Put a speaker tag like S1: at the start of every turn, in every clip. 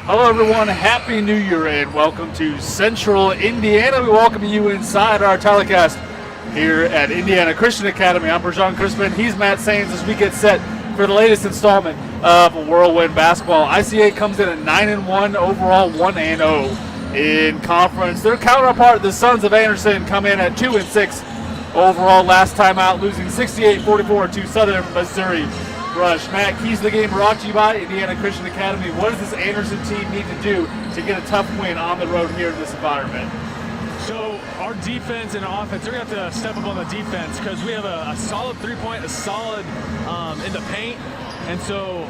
S1: Hello, everyone. Happy New Year and welcome to Central Indiana. We welcome you inside our telecast here at Indiana Christian Academy. I'm Bergeron Crispin. He's Matt Sains as we get set for the latest installment of Whirlwind Basketball. ICA comes in at 9-1 overall, 1-0 in conference. Their counterpart, the Sons of Anderson, come in at 2-6 overall. Last time out, losing 68-44 to Southern Missouri Rush. Matt, keys to the game brought to you by Indiana Christian Academy. What does this Anderson team need to do to get a tough win on the road here in this environment?
S2: So our defense and offense, they're going to have to step up on the defense because we have a solid three-point, a solid in the paint. And so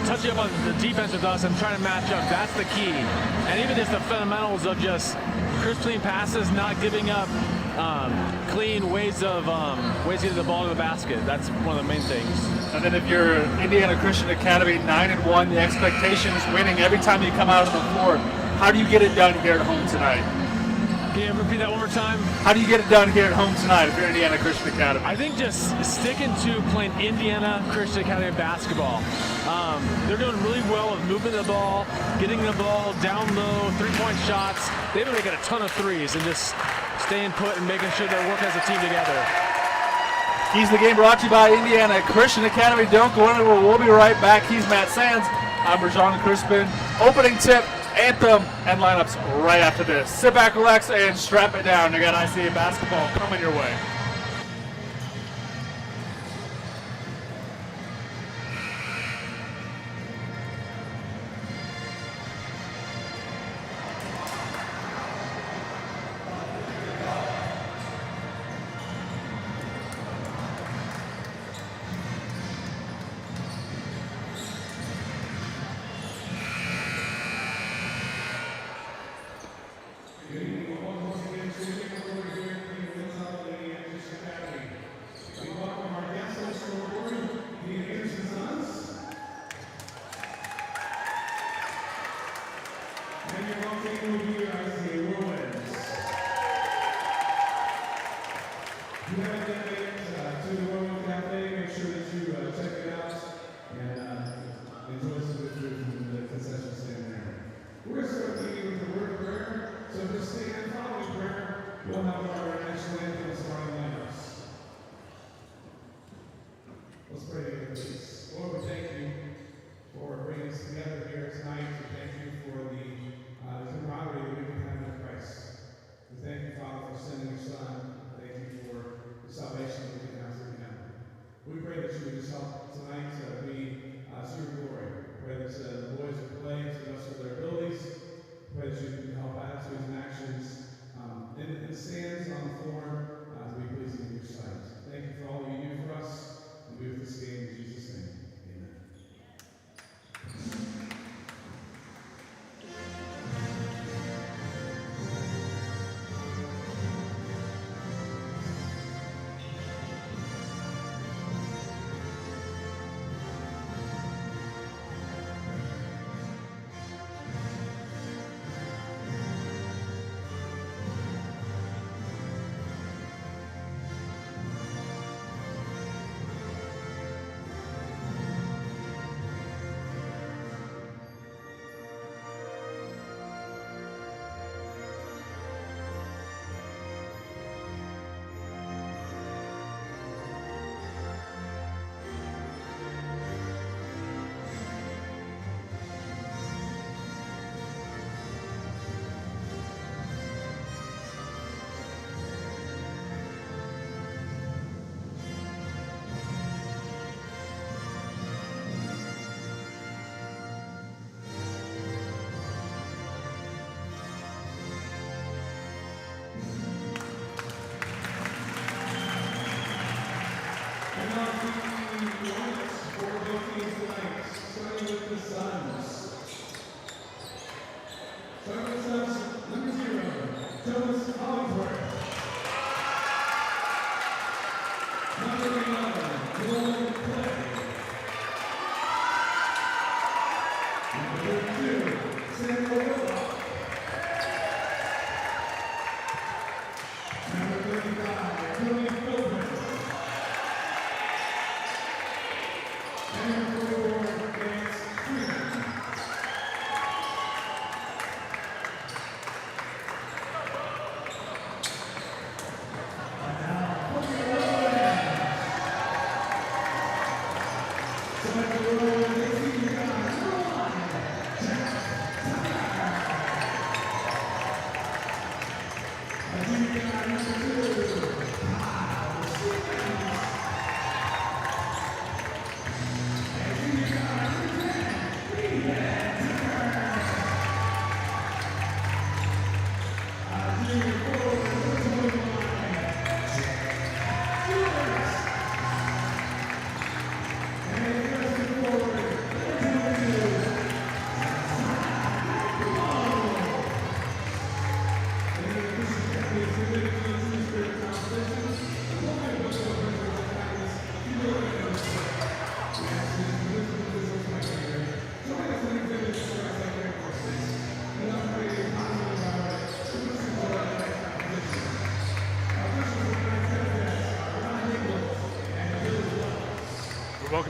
S2: touching up on the defense with us and trying to match up, that's the key. And even just the fundamentals of just crisp, clean passes, not giving up clean ways to get the ball to the basket. That's one of the main things.
S1: And then if you're Indiana Christian Academy 9-1, the expectation is winning every time you come out on the floor. How do you get it done here at home tonight?
S2: Can you repeat that one more time?
S1: How do you get it done here at home tonight if you're Indiana Christian Academy?
S2: I think just sticking to playing Indiana Christian Academy basketball. They're doing really well with moving the ball, getting the ball down low, three-point shots. They've been making a ton of threes and just staying put and making sure they're working as a team together.
S1: Keys to the game brought to you by Indiana Christian Academy. Don't go anywhere. We'll be right back. He's Matt Sands. I'm Bergeron Crispin. Opening tip, anthem, and lineups right after this. Sit back, relax, and strap it down. You got ICA basketball coming your way.
S3: If you haven't yet made it to the Whirlwinds Cafe, make sure that you check it out and enjoy some good food from the concession stand there. We're going to start meeting with the word of prayer. So just stand following prayer. We'll have our national anthem starting lineups. Let's pray together, please. Lord, we thank you for bringing us together here tonight. We thank you for the camaraderie that we can have in Christ. We thank you, Father, for sending your Son. Thank you for the salvation that we can have through him. We pray that you would just help tonight to be to your glory. We pray that the boys would play to the best of their abilities. We pray that you can help attitudes and actions in the stands, on the floor, to be pleasing in your sight. Thank you for all that you do for us. And be with this game in Jesus' name. Amen.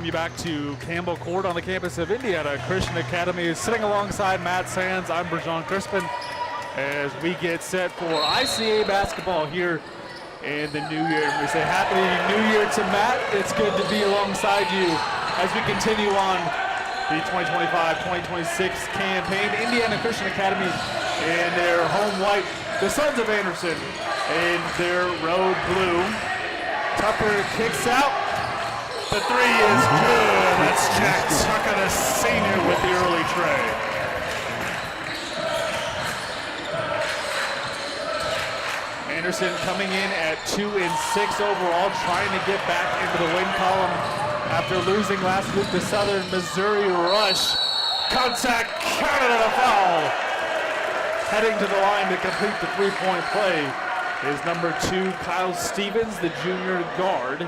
S1: welcome you back to Campbell Court on the campus of Indiana Christian Academy. Sitting alongside Matt Sands, I'm Bergeron Crispin as we get set for ICA basketball here in the new year. We say Happy New Year to Matt. It's good to be alongside you as we continue on the 2025-2026 campaign. Indiana Christian Academy in their home white, the Sons of Anderson in their road blue. Tucker kicks out. The three is good. That's Jack Tucker, the senior, with the early tray. Anderson coming in at 2-6 overall, trying to get back into the win column after losing last week to Southern Missouri Rush. Contact, counted and a foul. Heading to the line to complete the three-point play is number 2, Kyle Stevens, the junior guard.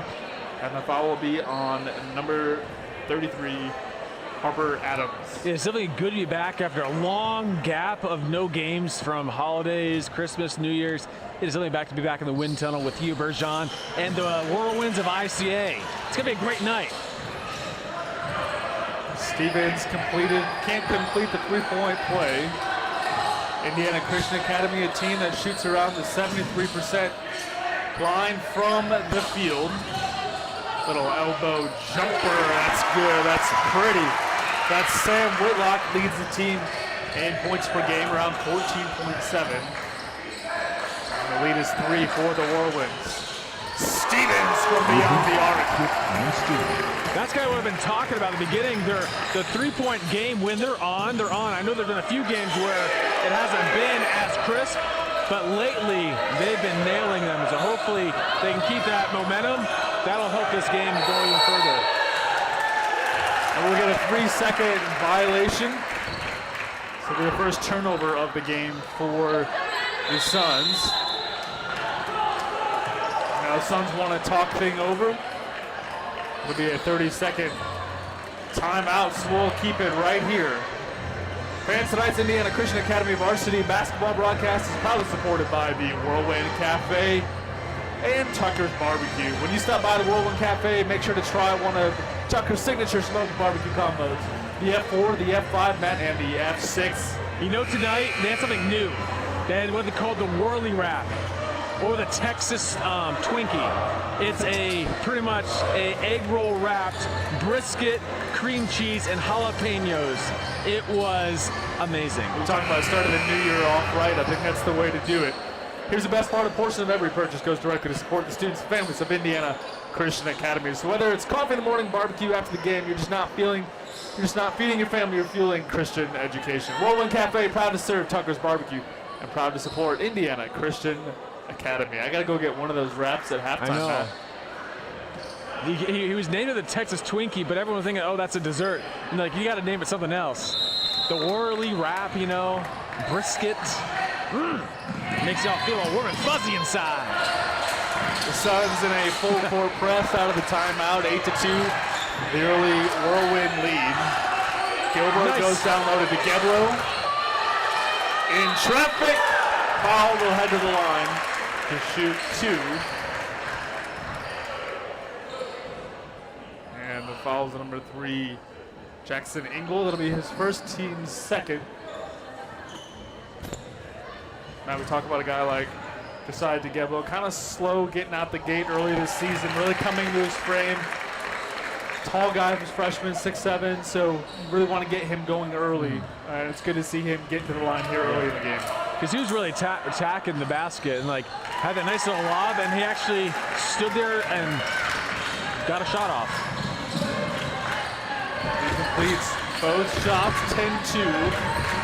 S1: And the foul will be on number 33, Harper Adams.
S2: It's definitely good to be back after a long gap of no games from holidays, Christmas, New Year's. It is definitely back to be back in the wind tunnel with you, Bergeron, and the Whirlwinds of ICA. It's going to be a great night.
S1: Stevens can't complete the three-point play. Indiana Christian Academy, a team that shoots around the 73% line from the field. Little elbow jumper, that's good, that's pretty. That's Sam Whitlock, leads the team in points per game, around 14.7. And the lead is 3 for the Whirlwinds. Stevens from beyond the arc.
S2: That's kind of what I've been talking about at the beginning. The three-point game, when they're on, they're on. I know there have been a few games where it hasn't been as crisp, but lately they've been nailing them. So hopefully they can keep that momentum. That'll help this game go even further.
S1: And we'll get a 3-second violation. So it'll be the first turnover of the game for the Suns. Now the Suns want to talk thing over. It'll be a 30-second timeout, so we'll keep it right here. Fans, tonight's Indiana Christian Academy varsity basketball broadcast is proudly supported by the Whirlwind Cafe and Tucker's Barbecue. When you stop by the Whirlwind Cafe, make sure to try one of Tucker's signature smoked barbecue combos. The F4, the F5, Matt, and the F6.
S2: You know, tonight they had something new. They had what they called the Whirly Wrap, or the Texas Twinkie. It's pretty much a egg roll wrapped brisket, cream cheese, and jalapenos. It was amazing.
S1: We're talking about starting the new year off right. I think that's the way to do it. Here's the best part: a portion of every purchase goes directly to support the students and families of Indiana Christian Academy. So whether it's coffee in the morning, barbecue after the game, you're just not feeding your family, you're fueling Christian education. Whirlwind Cafe, proud to serve Tucker's Barbecue and proud to support Indiana Christian Academy. I gotta go get one of those wraps at halftime.
S2: I know.
S1: Matt.
S2: He was named the Texas Twinkie, but everyone was thinking, oh, that's a dessert. And like, you got to name it something else. The Whirly Wrap, you know, brisket. Makes y'all feel all warm and fuzzy inside.
S1: The Suns in a full court press out of the timeout, 8-2. The early Whirlwind lead. Gilbert goes down low to Geblo. In traffic, foul will head to the line to shoot 2. And the foul's number 3, Jackson Engel. That'll be his first, team's second. Now we talk about a guy like Josiah DeGeblo, kind of slow getting out the gate early this season, really coming to his frame. Tall guy for freshman, 6'7", so you really want to get him going early. It's good to see him get to the line here early in the game.
S2: Because he was really attacking the basket and like had that nice little lob, and he actually stood there and got a shot off.
S1: He completes both shots, 10-2,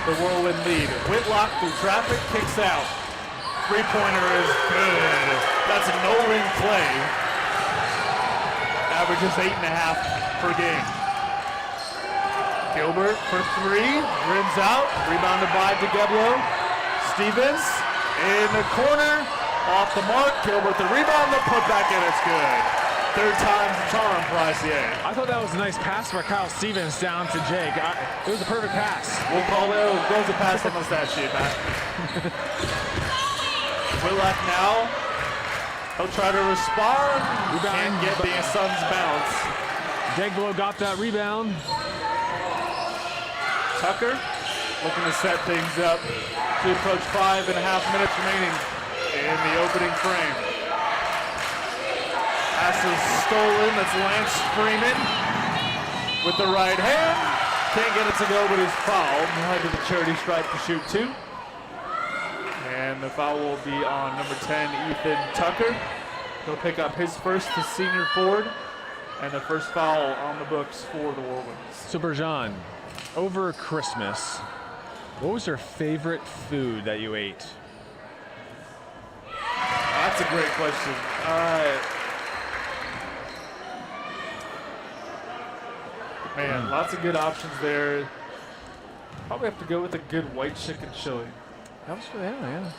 S1: the Whirlwind lead. Whitlock through traffic, kicks out. Three-pointer is good. That's a no-ring play. Averages 8.5 per game. Gilbert for 3, rims out, rebounded by DeGeblo. Stevens in the corner, off the mark. Gilbert the rebound, the putback, and it's good. Third time's the charm for ICA.
S2: I thought that was a nice pass for Kyle Stevens down to Jake. It was a perfect pass.
S1: We'll call it, goes a pass on the stat sheet, Matt. Whitlock now. He'll try to respond. Can't get the Suns bounce.
S2: Degblow got that rebound.
S1: Tucker looking to set things up to approach 5.5 minutes remaining in the opening frame. Pass is stolen. That's Lance Freeman with the right hand. Can't get it to go, but he's fouled. He'll head to the charity stripe to shoot 2. And the foul will be on number 10, Ethan Tucker. He'll pick up his first, the senior forward, and the first foul on the books for the Whirlwinds.
S2: So Bergeron, over Christmas, what was your favorite food that you ate?
S1: That's a great question. Man, lots of good options there. Probably have to go with a good white chicken chili.
S2: That was, yeah.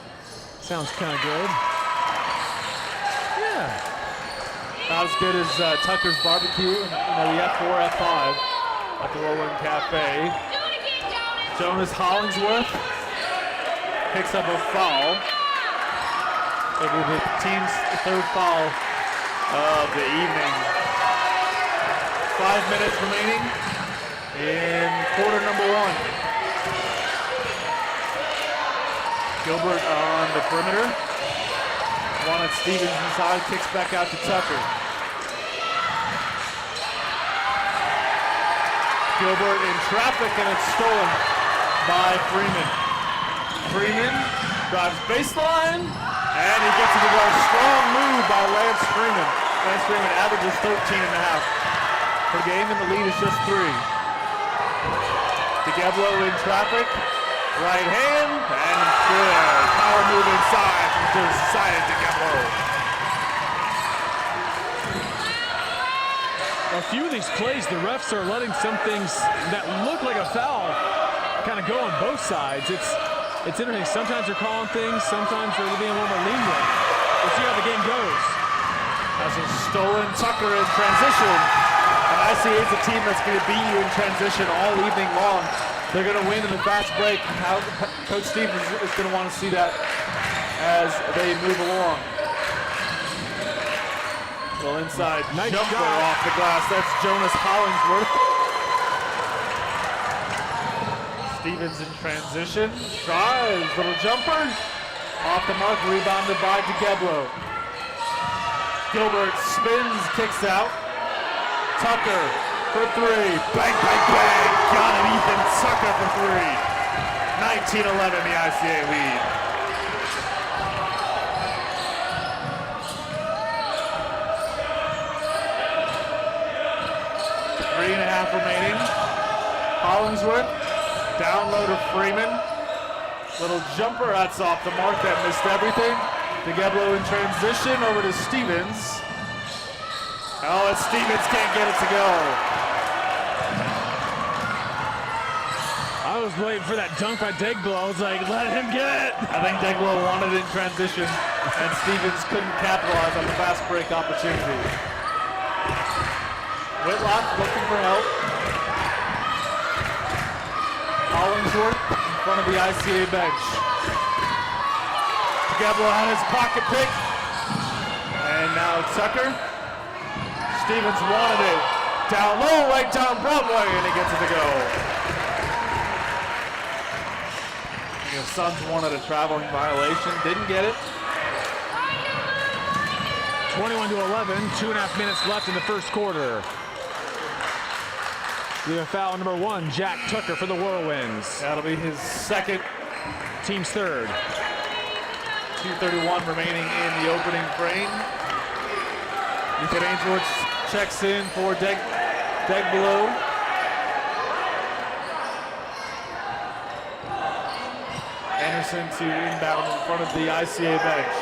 S2: Sounds kind of good. Yeah.
S1: Not as good as Tucker's barbecue. We have 4 F5 at the Whirlwind Cafe. Jonas Hollingsworth picks up a foul. It'll be the team's third foul of the evening. 5 minutes remaining in quarter number 1. Gilbert on the perimeter. Wanted Stevens inside, kicks back out to Tucker. Gilbert in traffic, and it's stolen by Freeman. Freeman drives baseline, and he gets it to go. Strong move by Lance Freeman. Lance Freeman averages 13.5 per game, and the lead is just 3. DeGeblo in traffic. Right hand, and good. Power move inside from Josiah DeGeblo.
S2: A few of these plays, the refs are letting some things that look like a foul kind of go on both sides. It's interesting. Sometimes they're calling things, sometimes they're being a little more lenient. We'll see how the game goes.
S1: That's a stolen Tucker in transition. And ICA is a team that's going to beat you in transition all evening long. They're going to win in the fast break. Coach Stevens is going to want to see that as they move along. Well, inside
S2: nice
S1: jumper
S2: shot
S1: off the glass. That's Jonas Hollingsworth. Stevens in transition. Tries, little jumper. Off the mark, rebounded by DeGeblo. Gilbert spins, kicks out. Tucker for 3. Bang, bang, bang. Got it, Ethan Tucker for 3. 19-11, the ICA lead. Three and a half remaining. Hollingsworth, down low to Freeman. Little jumper, that's off the mark, that missed everything. DeGeblo in transition over to Stevens. Oh, and Stevens can't get it to go.
S2: I was waiting for that dunk by Degblow. I was like, let him get it.
S1: I think Degblow wanted it in transition, and Stevens couldn't capitalize on the fast break opportunity. Whitlock looking for help. Hollingsworth in front of the ICA bench. DeGeblo had his pocket pick. And now Tucker. Stevens wanted it. Down low, right down Broadway, and he gets it to go. The Suns wanted a traveling violation, didn't get it.
S2: 21-11, 2.5 minutes left in the first quarter. We have foul number 1, Jack Tucker for the Whirlwinds.
S1: That'll be his second.
S2: Team's third.
S1: 2:31 remaining in the opening frame. Ethan Ainsworth checks in for Degblow. Anderson to inbound in front of the ICA bench.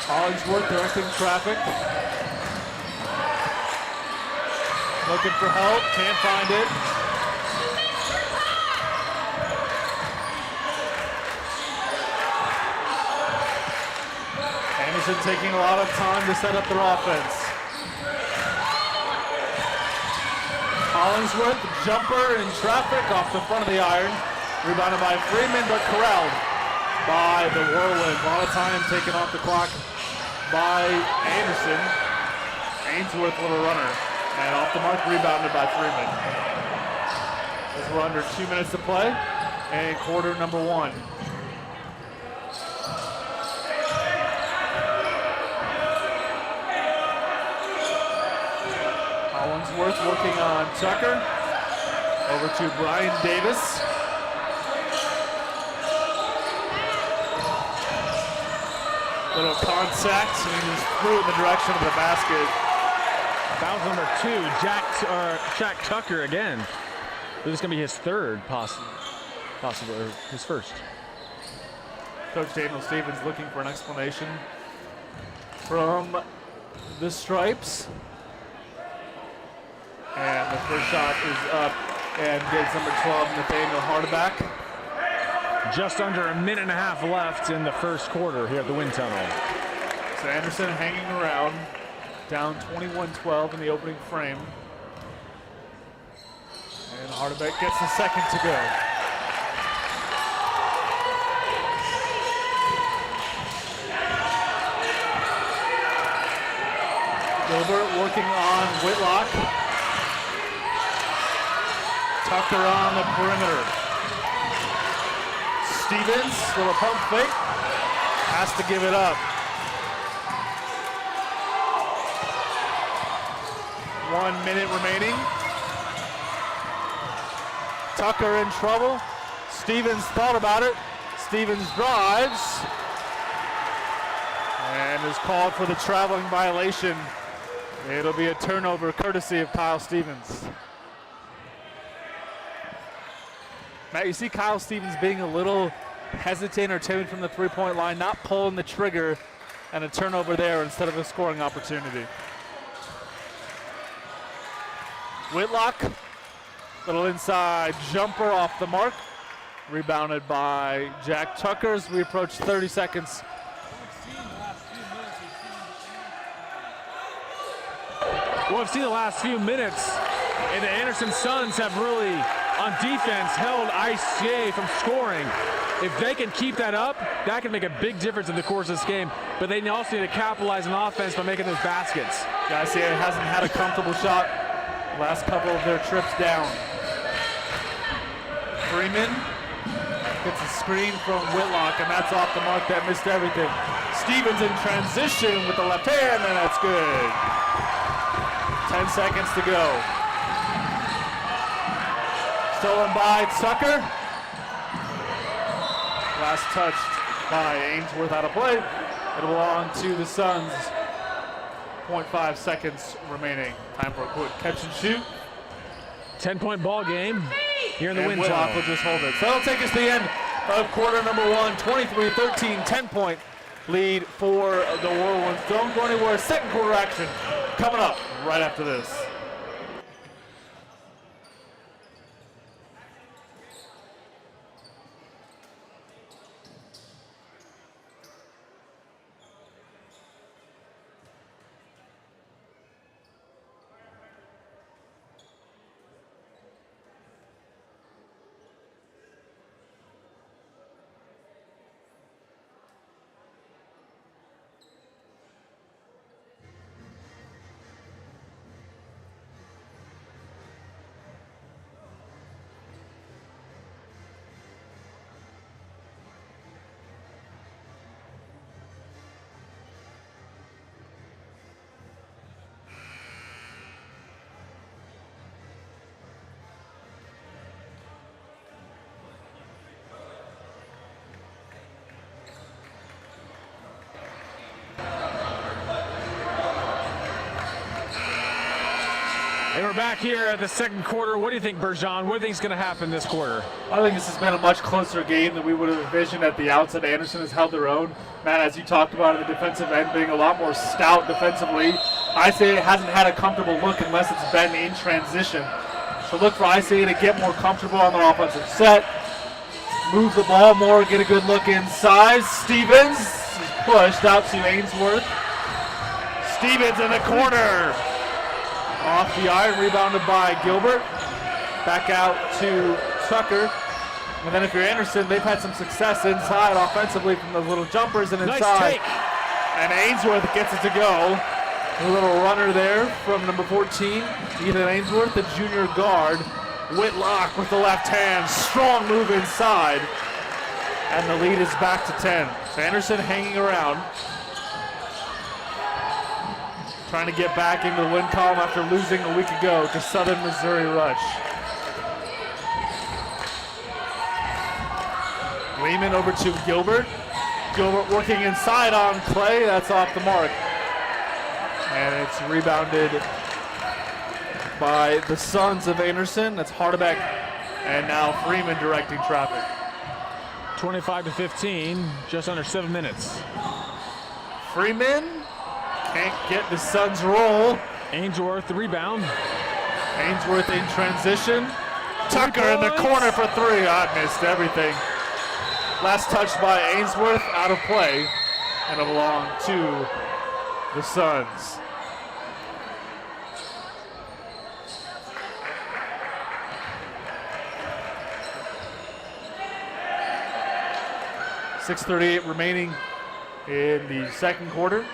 S1: Hollingsworth directing traffic. Looking for help, can't find it. Anderson taking a lot of time to set up their offense. Hollingsworth, jumper in traffic off the front of the iron. Rebounded by Freeman, but corralled by the Whirlwinds. A lot of time taken off the clock by Anderson. Ainsworth, little runner. And off the mark, rebounded by Freeman. As we're under 2 minutes to play in quarter number 1. Hollingsworth working on Tucker. Over to Brian Davis. Little contact, and he just threw it in the direction of the basket.
S2: Foul number 2, Jack Tucker again. This is going to be his third, possibly, or his first.
S1: Coach Daniel Stevens looking for an explanation from the Stripes. And the first shot is up and gets number 12, Nathaniel Hardeback.
S2: Just under a minute and a half left in the first quarter here at the wind tunnel.
S1: So Anderson hanging around, down 21-12 in the opening frame. And Hardebeck gets the second to go. Gilbert working on Whitlock. Tucker on the perimeter. Stevens, little pump fake, has to give it up. 1 minute remaining. Tucker in trouble. Stevens thought about it. Stevens drives and is called for the traveling violation. It'll be a turnover courtesy of Kyle Stevens. Matt, you see Kyle Stevens being a little hesitant or timid from the three-point line, not pulling the trigger, and a turnover there instead of a scoring opportunity. Whitlock, little inside jumper off the mark, rebounded by Jack Tucker as we approach 30 seconds.
S2: Well, we've seen the last few minutes, and the Anderson Suns have really, on defense, held ICA from scoring. If they can keep that up, that can make a big difference in the course of this game. But they also need to capitalize on offense by making those baskets.
S1: The ICA hasn't had a comfortable shot last couple of their trips down. Freeman gets a screen from Whitlock, and that's off the mark. That missed everything. Stevens in transition with the left hand, and that's good. 10 seconds to go. Stolen by Tucker. Last touched by Ainsworth out of play. It'll belong to the Suns. 0.5 seconds remaining. Time for a quick catch and shoot.
S2: 10-point ball game here in the wind
S1: Whitlock
S2: tunnel.
S1: will just hold it. So that'll take us to the end of quarter number 1. 23-13, 10-point lead for the Whirlwinds. Don't go anywhere. Second quarter action coming up right after this.
S2: And we're back here at the second quarter. What do you think, Bergeron? What do you think is going to happen this quarter?
S1: I think this has been a much closer game than we would have envisioned at the outset. Anderson has held their own. Matt, as you talked about at the defensive end, being a lot more stout defensively. ICA hasn't had a comfortable look unless it's been in transition. So look for ICA to get more comfortable on their offensive set. Move the ball more, get a good look inside. Stevens is pushed out to Ainsworth. Stevens in the corner. Off the iron, rebounded by Gilbert. Back out to Tucker. And then if you're Anderson, they've had some success inside offensively from those little jumpers and inside.
S2: Nice take.
S1: And Ainsworth gets it to go. A little runner there from number 14, Ethan Ainsworth, the junior guard. Whitlock with the left hand, strong move inside. And the lead is back to 10. So Anderson hanging around. Trying to get back into the win column after losing a week ago to Southern Missouri Rush. Lehman over to Gilbert. Gilbert working inside on Clay. That's off the mark. And it's rebounded by the sons of Anderson. That's Hardebeck and now Freeman directing traffic.
S2: 25-15, just under 7 minutes.
S1: Freeman can't get the Suns roll.
S2: Ainsworth, the rebound.
S1: Ainsworth in transition. Tucker in the corner for three. I missed everything. Last touch by Ainsworth, out of play, and it belonged to the Suns. .6:38 remaining in the second quarter.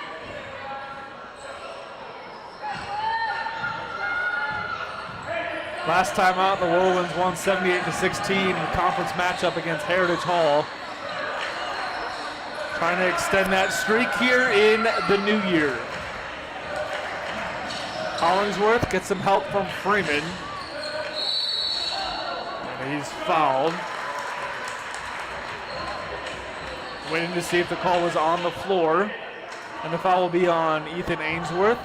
S1: Last time out, the Whirlwinds won 78-16 in the conference matchup against Heritage Hall. Trying to extend that streak here in the new year. Hollingsworth gets some help from Freeman. And he's fouled. Waiting to see if the call was on the floor. And the foul will be on Ethan Ainsworth.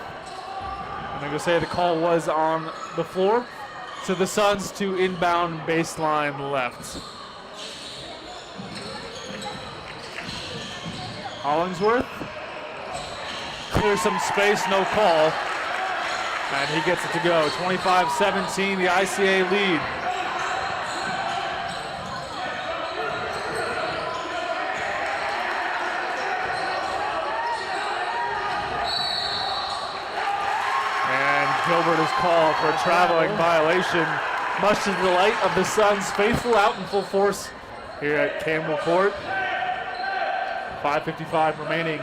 S1: I'm going to say the call was on the floor. So the Suns to inbound baseline left. Hollingsworth clears some space, no call. And he gets it to go. 25-17, the ICA lead. Gilbert is called for a traveling violation, much to the delight of the Suns, faithful out in full force here at Campbell Court. 5:55 remaining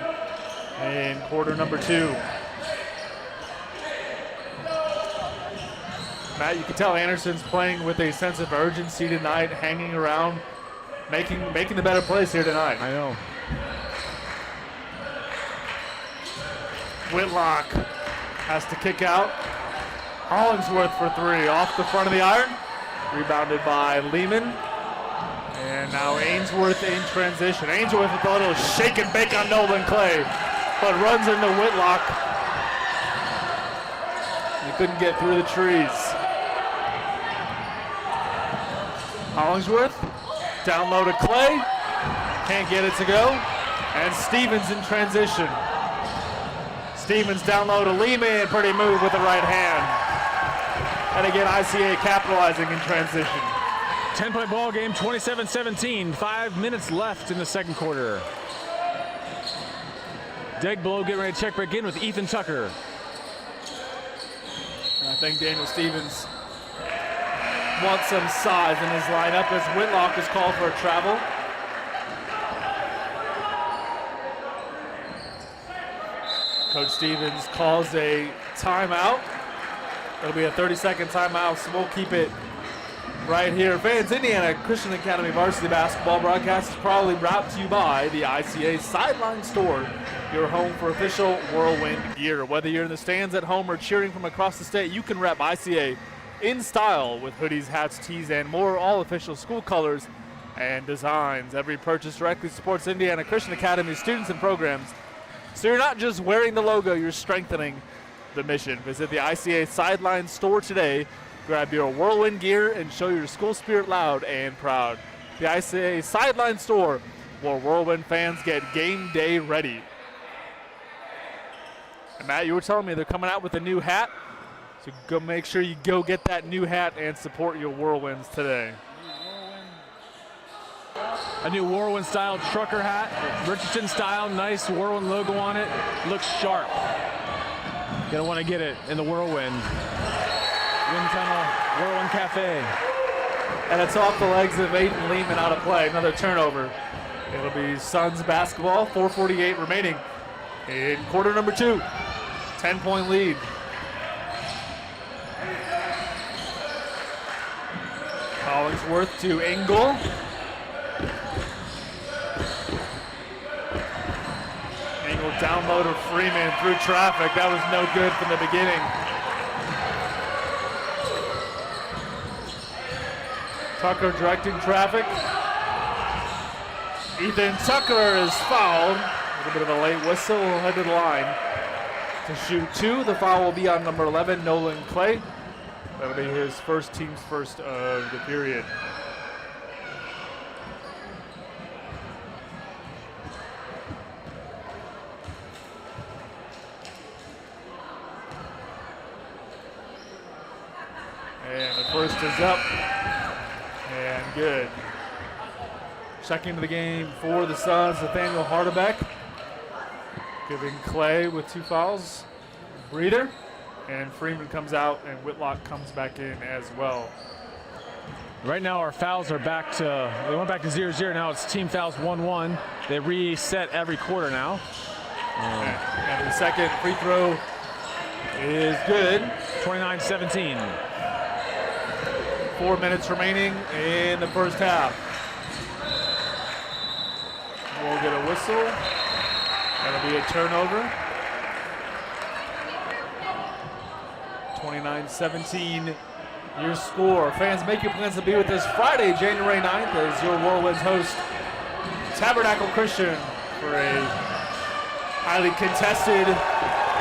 S1: in quarter number 2. Matt, you can tell Anderson's playing with a sense of urgency tonight, hanging around, making the better plays here tonight.
S2: I know.
S1: Whitlock has to kick out. Hollingsworth for three, off the front of the iron. Rebounded by Lehman. And now Ainsworth in transition. Ainsworth with a little shake and bake on Nolan Clay, but runs into Whitlock. He couldn't get through the trees. Hollingsworth, down low to Clay. Can't get it to go. And Stevens in transition. Stevens down low to Lehman, pretty move with the right hand. And again, ICA capitalizing in transition.
S2: 10-point ball game, 27-17, 5 minutes left in the second quarter. Degbelow getting ready to check back in with Ethan Tucker.
S1: I think Daniel Stevens wants some size in his lineup as Whitlock is called for a travel. Coach Stevens calls a timeout. It'll be a 30-second timeout, so we'll keep it right here. Fans, Indiana Christian Academy varsity basketball broadcast is proudly brought to you by the ICA Sideline Store, your home for official Whirlwind gear. Whether you're in the stands at home or cheering from across the state, you can rep ICA in style with hoodies, hats, tees, and more, all official school colors and designs. Every purchase directly supports Indiana Christian Academy students and programs. So you're not just wearing the logo, you're strengthening the mission. Visit the ICA Sideline Store today. Grab your Whirlwind gear and show your school spirit loud and proud. The ICA Sideline Store, where Whirlwind fans get game day ready. And Matt, you were telling me they're coming out with a new hat. So go make sure you go get that new hat and support your Whirlwinds today.
S2: A new Whirlwind style trucker hat, Richardson style, nice Whirlwind logo on it. Looks sharp. Gonna want to get it in the Whirlwind. Wind Tunnel Whirlwind Cafe.
S1: And it's off the legs of Aiden Lehman out of play. Another turnover. It'll be Suns basketball. 4:48 remaining in quarter number 2. 10-point lead. Hollingsworth to Engel. Engel down low to Freeman through traffic. That was no good from the beginning. Tucker directing traffic. Ethan Tucker is fouled. A little bit of a late whistle. We'll head to the line to shoot 2. The foul will be on number 11, Nolan Clay. That'll be his team's first of the period. And the first is up. And good. Second into the game for the Suns, Nathaniel Hardebeck. Giving Clay with 2 fouls. Breeder. And Freeman comes out, and Whitlock comes back in as well.
S2: Right now our fouls are back to, they went back to 0-0. Now it's team fouls 1-1. They reset every quarter now.
S1: And the second free throw is good.
S2: 29-17.
S1: 4 minutes remaining in the first half. We'll get a whistle. That'll be a turnover. 29-17 your score. Fans, make your plans to be with us Friday, January 9th, as your Whirlwinds host Tabernacle Christian for a highly contested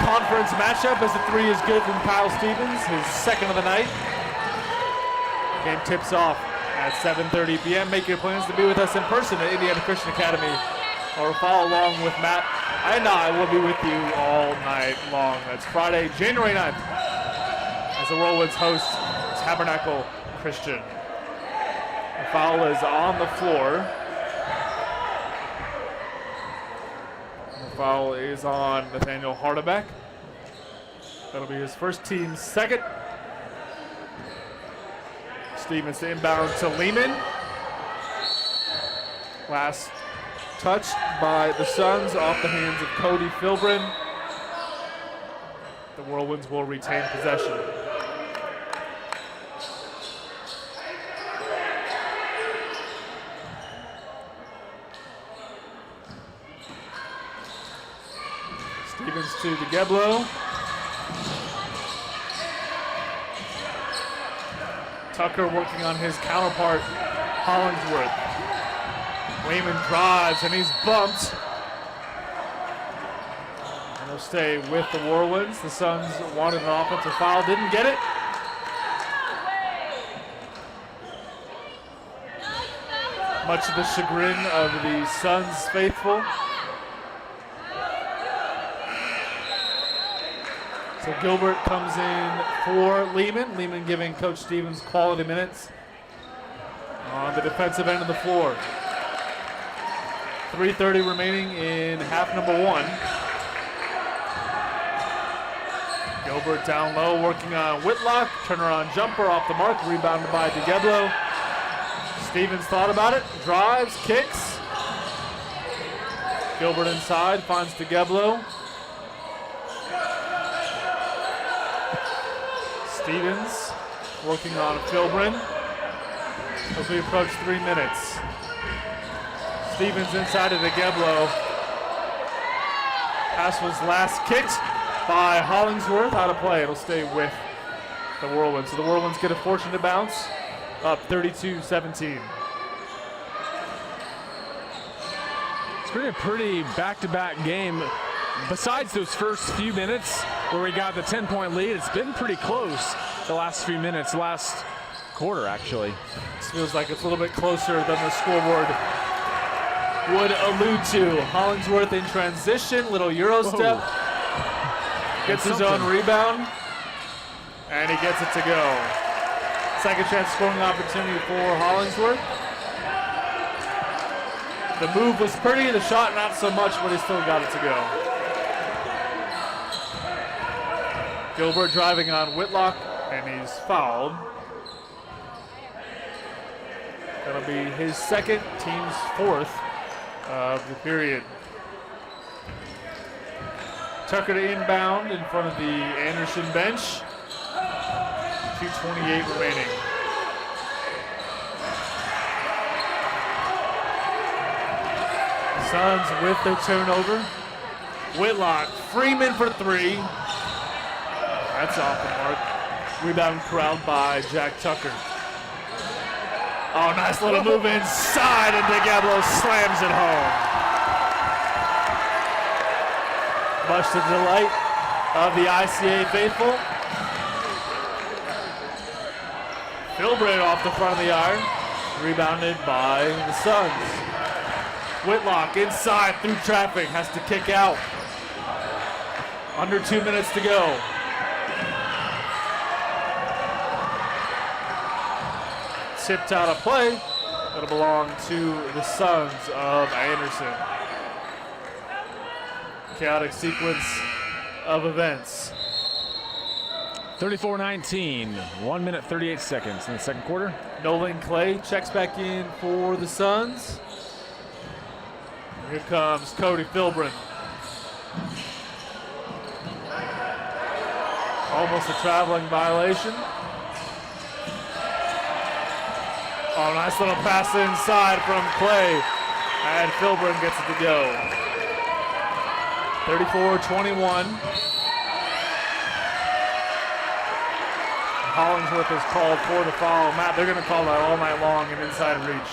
S1: conference matchup, as the 3 is good from Kyle Stevens, his second of the night. Game tips off at 7:30 p.m. Make your plans to be with us in person at Indiana Christian Academy, or follow along with Matt and I will be with you all night long. That's Friday, January 9th, as the Whirlwinds host Tabernacle Christian. The foul is on the floor. The foul is on Nathaniel Hardebeck. That'll be his first, team's second. Stevens to inbound to Lehman. Last touched by the Suns off the hands of Cody Filbrin. The Whirlwinds will retain possession. Stevens to DeGeblo. Tucker working on his counterpart, Hollingsworth. Lehman drives and he's bumped. And he'll stay with the Whirlwinds. The Suns wanted an offensive foul, didn't get it. Much to the chagrin of the Suns faithful. So Gilbert comes in for Lehman. Lehman giving Coach Stevens quality minutes on the defensive end of the floor. 3:30 remaining in half number 1. Gilbert down low working on Whitlock. Turnaround jumper off the mark, rebounded by DeGeblo. Stevens thought about it, drives, kicks. Gilbert inside, finds DeGeblo. Stevens working on Filbrin as we approach 3 minutes. Stevens inside of DeGeblo. Pass was last kicked by Hollingsworth, out of play. It'll stay with the Whirlwinds. So the Whirlwinds get a fortunate bounce, up 32-17.
S2: It's been a pretty back-to-back game. Besides those first few minutes where we got the 10-point lead, it's been pretty close the last few minutes, last quarter actually.
S1: This feels like it's a little bit closer than the scoreboard would allude to. Hollingsworth in transition, little Euro step. Gets his own rebound, and he gets it to go. Second chance scoring opportunity for Hollingsworth. The move was pretty, the shot not so much, but he still got it to go. Gilbert driving on Whitlock, and he's fouled. That'll be his second, team's fourth of the period. Tucker to inbound in front of the Anderson bench. 2:28 remaining. Suns with their turnover. Whitlock, Freeman for three. That's off the mark. Rebound corralled by Jack Tucker. Oh, nice little move inside, and DeGablo slams it home. Much to the delight of the ICA faithful. Philbritt off the front of the iron. Rebounded by the Suns. Whitlock inside through traffic, has to kick out. Under 2 minutes to go. Tipped out of play. That'll belong to the Sons of Anderson. Chaotic sequence of events.
S2: 34-19, 1 minute 38 seconds in the second quarter.
S1: Nolan Clay checks back in for the Suns. Here comes Cody Philbritt. Almost a traveling violation. Oh, nice little pass inside from Clay. And Philbritt gets it to go. 34-21. Hollingsworth is called for the foul. Matt, they're going to call that all night long and inside reach.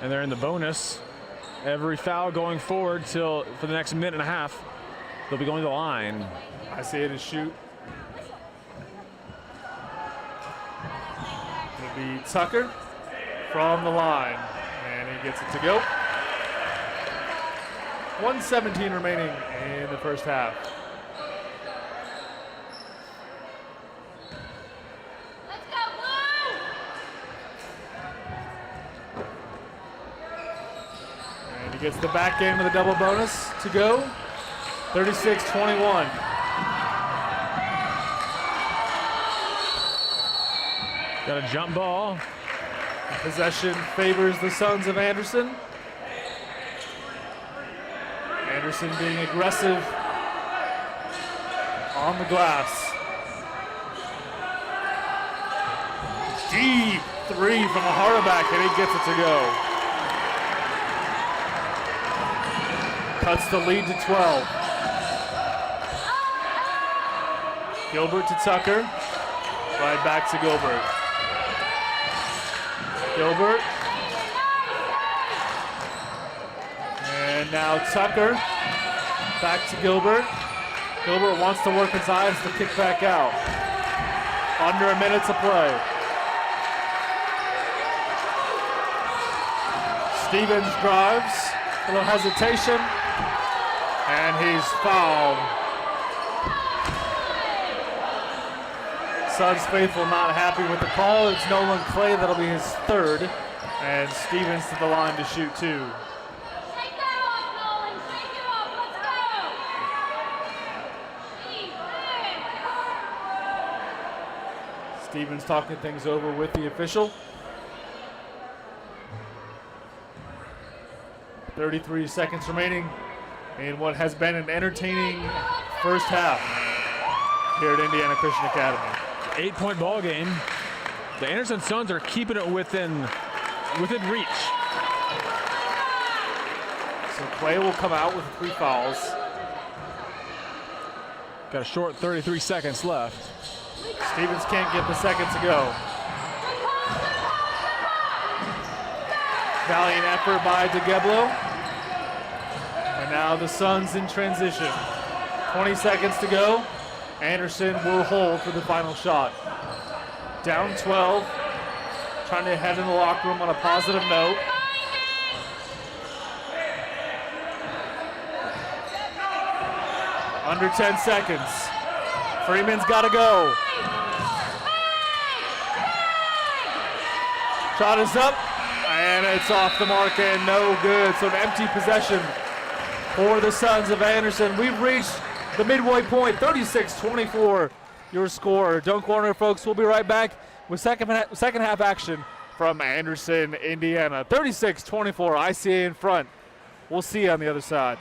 S2: And they're in the bonus. Every foul going forward for the next minute and a half, they'll be going to the line.
S1: I see it as shoot. It'll be Tucker from the line, and he gets it to go. 1:17 remaining in the first half. And he gets the back end of the double bonus to go. 36-21.
S2: Got a jump ball.
S1: Possession favors the Sons of Anderson. Anderson being aggressive on the glass. Deep three from a Harback, and he gets it to go. Cuts the lead to 12. Gilbert to Tucker. Right back to Gilbert. Gilbert. And now Tucker. Back to Gilbert. Gilbert wants to work inside, has to kick back out. Under a minute to play. Stevens drives. A little hesitation. And he's fouled. Suns faithful not happy with the call. It's Nolan Clay, that'll be his third. And Stevens to the line to shoot two.
S4: Shake that off, Nolan. Shake it off. Let's go.
S1: Stevens talking things over with the official. 33 seconds remaining in what has been an entertaining first half here at Indiana Christian Academy.
S2: 8-point ball game. The Anderson Suns are keeping it within reach.
S1: So Clay will come out with 3 fouls.
S2: Got a short 33 seconds left.
S1: Stevens can't get the second to go. Valiant effort by DeGablo. And now the Suns in transition. 20 seconds to go. Anderson will hold for the final shot. Down 12. Trying to head in the locker room on a positive note. Under 10 seconds. Freeman's got to go. Shot is up, and it's off the mark and no good. So an empty possession for the Sons of Anderson. We've reached the midway point, 36-24 your score. Dunk Corner, folks. We'll be right back with second half action from Anderson, Indiana. 36-24, ICA in front. We'll see you on the other side.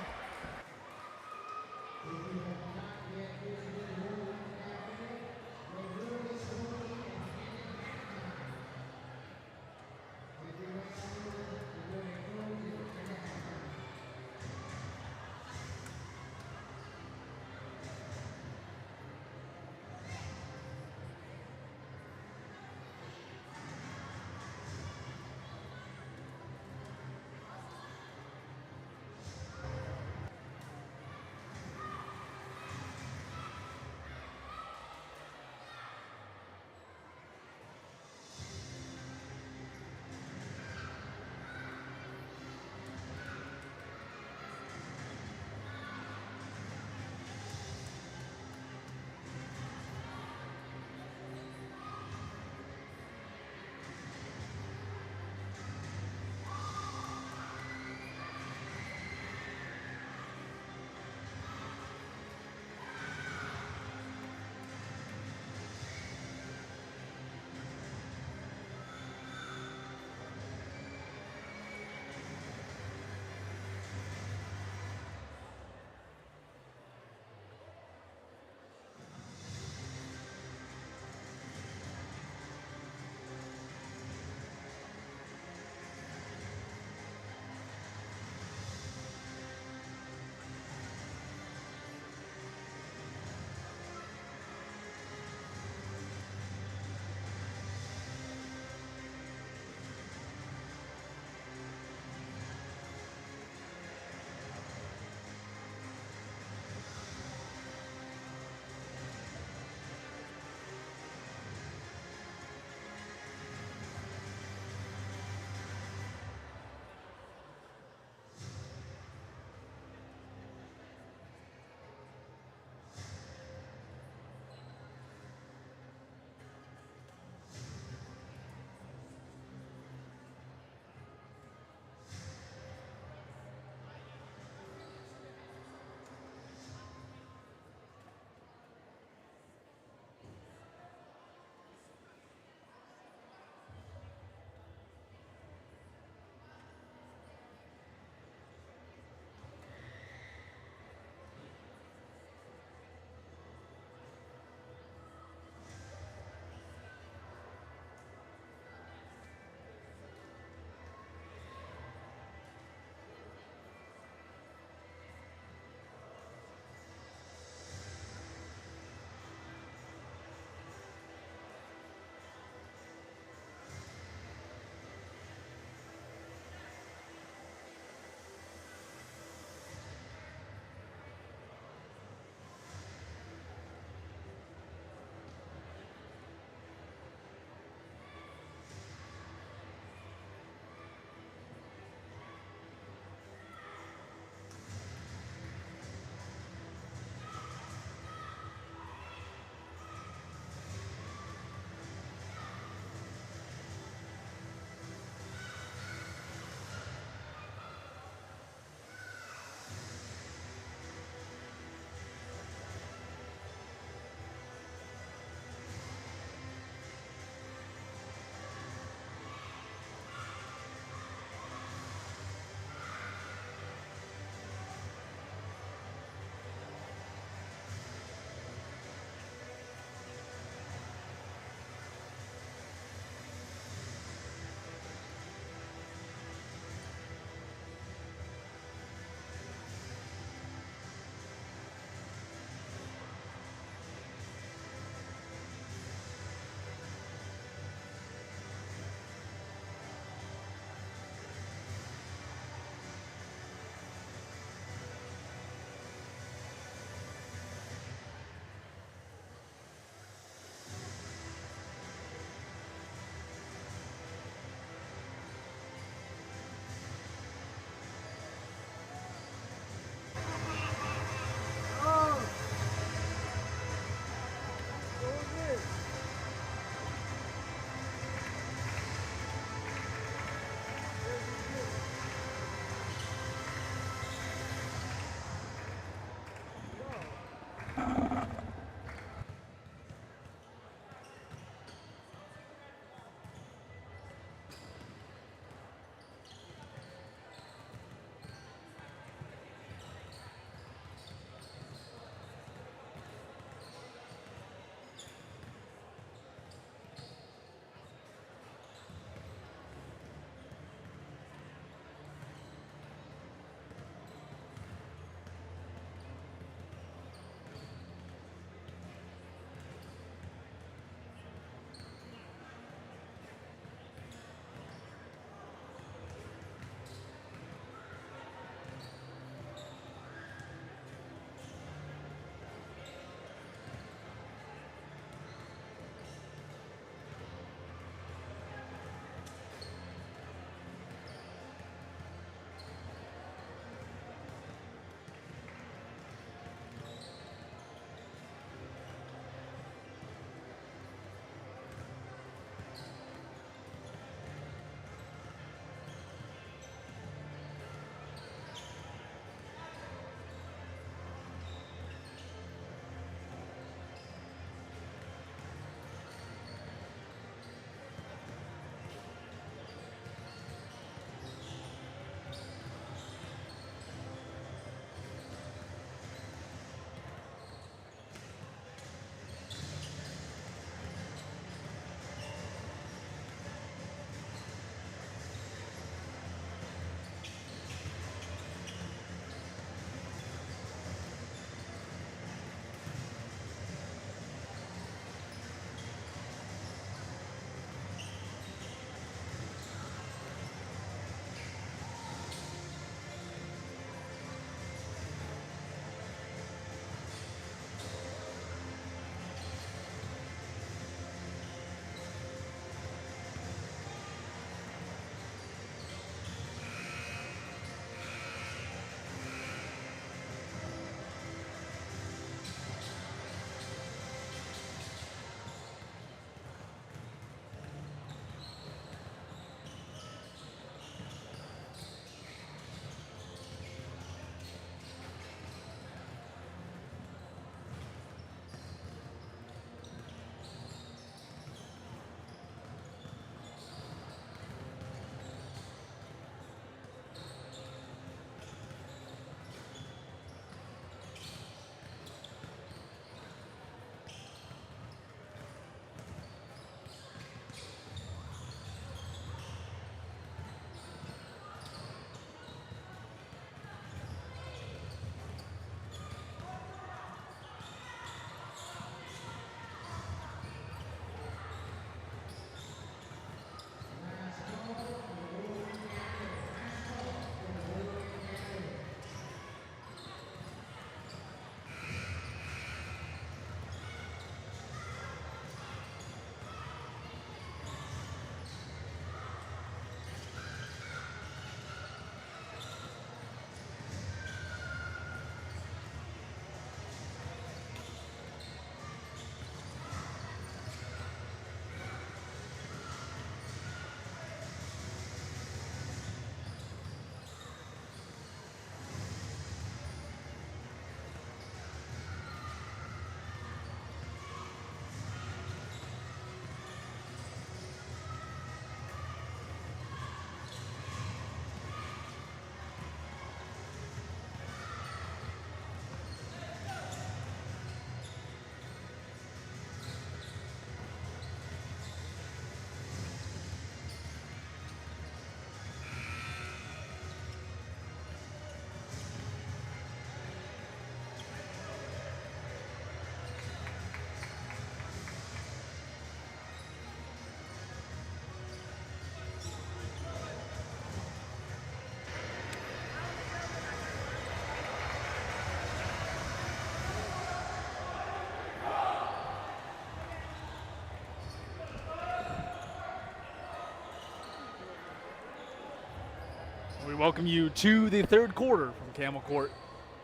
S1: We welcome you to the third quarter from Camel Court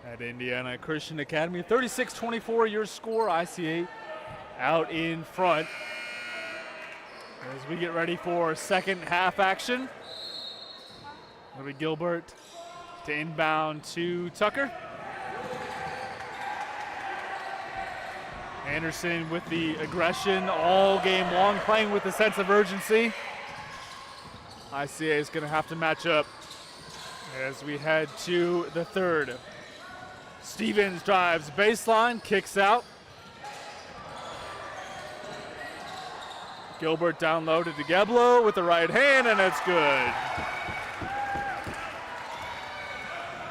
S1: at Indiana Christian Academy. 36-24 your score. ICA out in front as we get ready for second half action. It'll be Gilbert to inbound to Tucker. Anderson with the aggression all game long, playing with a sense of urgency. ICA is going to have to match up as we head to the third. Stevens drives baseline, kicks out. Gilbert down low to DeGeblo with the right hand, and it's good.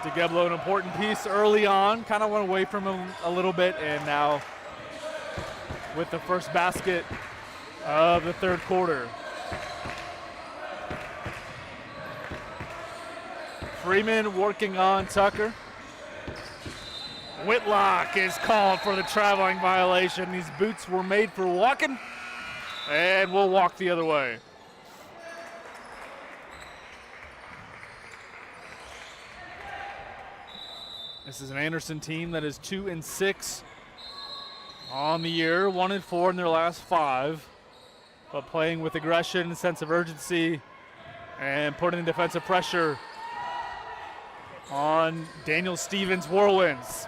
S1: DeGeblo, an important piece early on, kind of went away from him a little bit, and now with the first basket of the third quarter. Freeman working on Tucker. Whitlock is called for the traveling violation. These boots were made for walking, and we'll walk the other way. This is an Anderson team that is 2-6 on the year, 1-4 in their last 5, but playing with aggression and sense of urgency and putting defensive pressure on Daniel Stevens' Whirlwinds.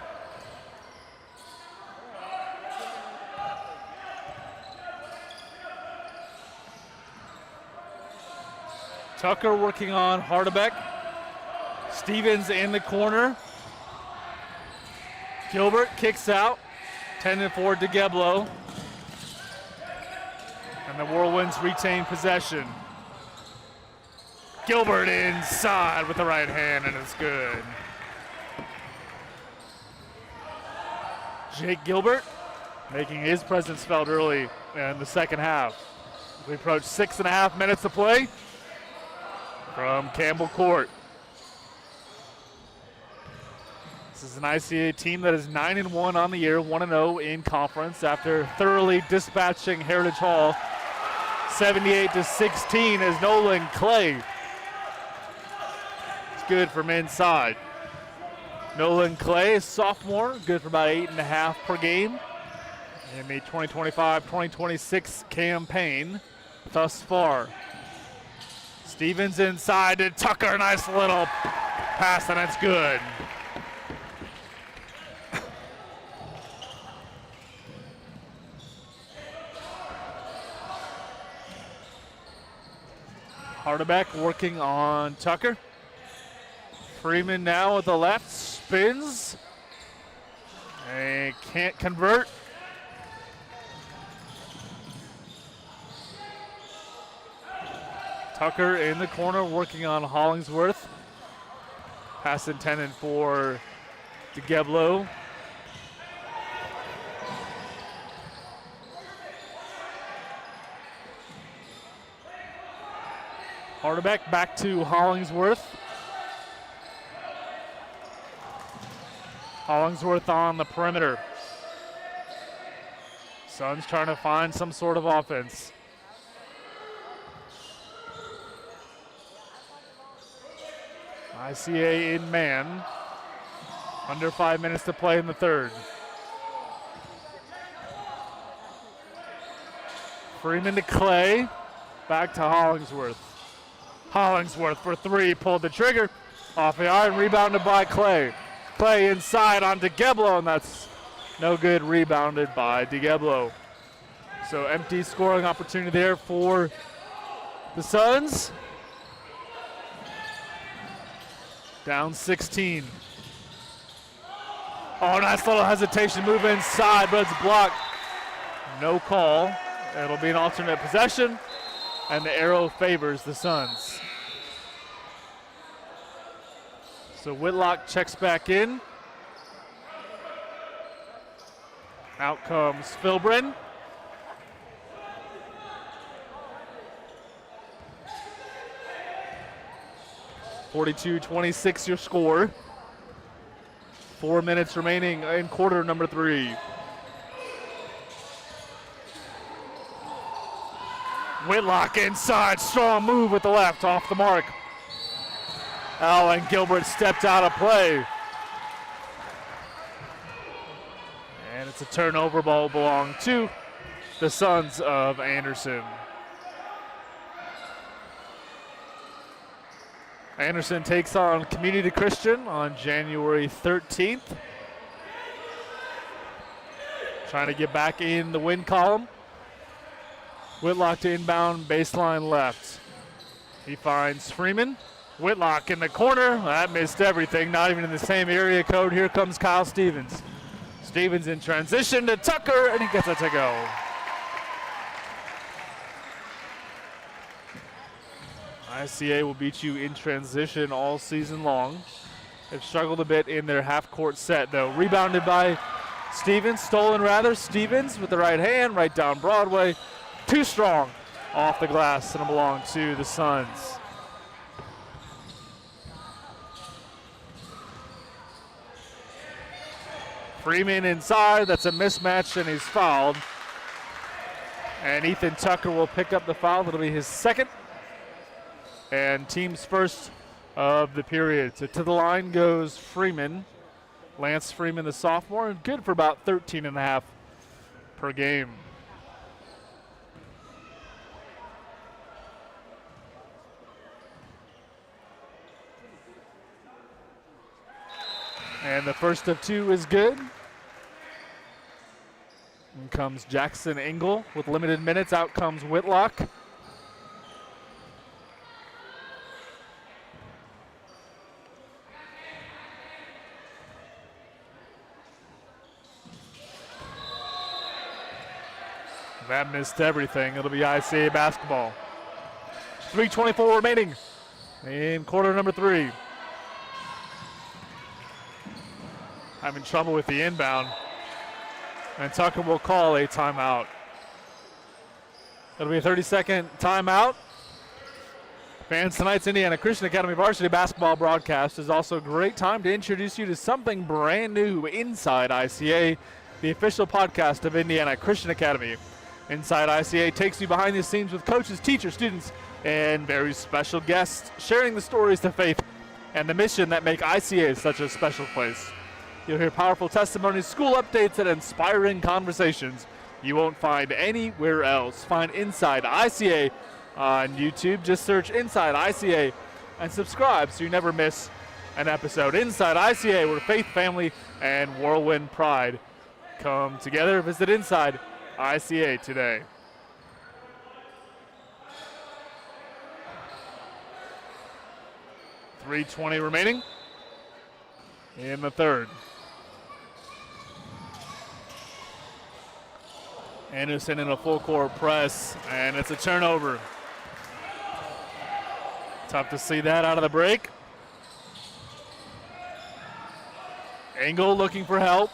S1: Tucker working on Hardebeck. Stevens in the corner. Gilbert kicks out. 10-4 DeGeblo. And the Whirlwinds retain possession. Gilbert inside with the right hand, and it's good. Jake Gilbert making his presence felt early in the second half. We approach 6.5 minutes to play from Campbell Court. This is an ICA team that is 9-1 on the year, 1-0 in conference after thoroughly dispatching Heritage Hall 78-16 as Nolan Clay. It's good from inside. Nolan Clay, sophomore, good for about 8.5 per game in the 2025-2026 campaign thus far. Stevens inside to Tucker, nice little pass, and it's good. Hardebeck working on Tucker. Freeman now with the left, spins, and can't convert. Tucker in the corner working on Hollingsworth. Pass intended for DeGeblo. Hardebeck back to Hollingsworth. Hollingsworth on the perimeter. Suns trying to find some sort of offense. ICA in man. Under 5 minutes to play in the third. Freeman to Clay. Back to Hollingsworth. Hollingsworth for three, pulled the trigger. Off the iron, rebounded by Clay. Clay inside on DeGeblo, and that's no good, rebounded by DeGeblo. So empty scoring opportunity there for the Suns. Down 16. Oh, nice little hesitation, move inside, but it's blocked. No call. It'll be an alternate possession, and the arrow favors the Suns. So Whitlock checks back in. Out comes Philbrin. (42-26) your score. 4 minutes remaining in quarter number 3. Whitlock inside, strong move with the left, off the mark. Oh, and Gilbert stepped out of play. And it's a turnover. Ball belonged to the Sons of Anderson. Anderson takes on Community Christian on January 13th. Trying to get back in the win column. Whitlock to inbound, baseline left. He finds Freeman. Whitlock in the corner. That missed everything, not even in the same area code. Here comes Kyle Stevens. Stevens in transition to Tucker, and he gets it to go. ICA will beat you in transition all season long. They've struggled a bit in their half-court set, though. Rebounded by Stevens, stolen rather. Stevens with the right hand, right down Broadway. Too strong off the glass, and it belonged to the Suns. Freeman inside, that's a mismatch, and he's fouled. And Ethan Tucker will pick up the foul. That'll be his second. And team's first of the period. So to the line goes Freeman. Lance Freeman, the sophomore, good for about 13.5 per game. And the first of two is good. In comes Jackson Engel with limited minutes. Out comes Whitlock. That missed everything. It'll be ICA basketball. 3:24 remaining in quarter number 3. Having trouble with the inbound. And Tucker will call a timeout. It'll be a 30-second timeout. Fans, tonight's Indiana Christian Academy varsity basketball broadcast is also a great time to introduce you to something brand new inside ICA, the official podcast of Indiana Christian Academy. Inside ICA takes you behind the scenes with coaches, teachers, students, and very special guests, sharing the stories of faith and the mission that make ICA such a special place. You'll hear powerful testimonies, school updates, and inspiring conversations you won't find anywhere else. Find Inside ICA on YouTube. Just search Inside ICA and subscribe so you never miss an episode. Inside ICA, where faith, family, and Whirlwind pride come together. Visit Inside ICA today. .320 remaining in the third. Anderson in a full court press, and it's a turnover. Tough to see that out of the break. Engel looking for help.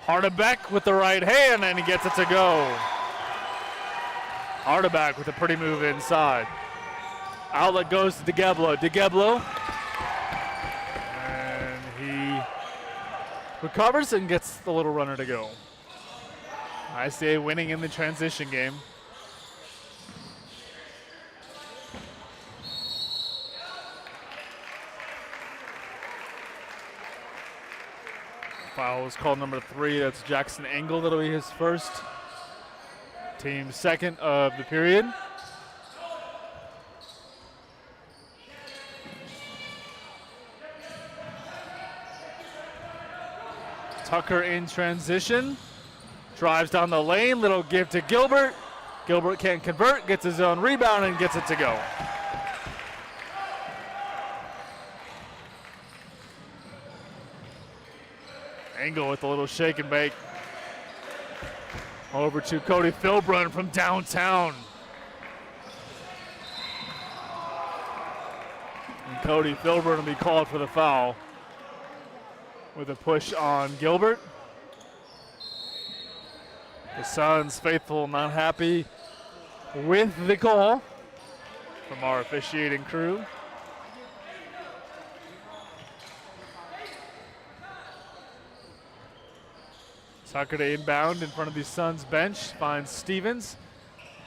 S1: Hardebeck with the right hand, and he gets it to go. Hardebeck with a pretty move inside. Outlet goes to DeGeblo. DeGeblo. And he recovers and gets the little runner to go. ICA winning in the transition game. Foul is called number 3. That's Jackson Engel. That'll be his first. Team's second of the period. Tucker in transition. Drives down the lane. Little give to Gilbert. Gilbert can't convert. Gets his own rebound and gets it to go. Engel with a little shake and bake. Over to Cody Philbrun from downtown. And Cody Philbrun will be called for the foul with a push on Gilbert. The Suns faithful not happy with the call from our officiating crew. Tucker to inbound in front of the Suns bench, finds Stevens.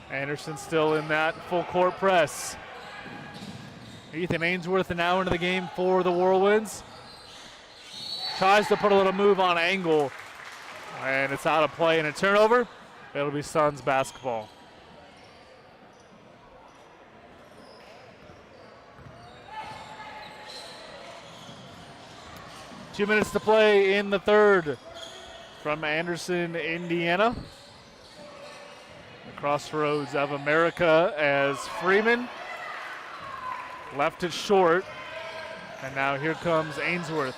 S1: Anderson still in that full court press. Ethan Ainsworth now into the game for the Whirlwinds. Tries to put a little move on angle, and it's out of play and a turnover. It'll be Suns basketball. Two minutes to play in the third from Anderson, Indiana. The crossroads of America as Freeman left it short, and now here comes Ainsworth.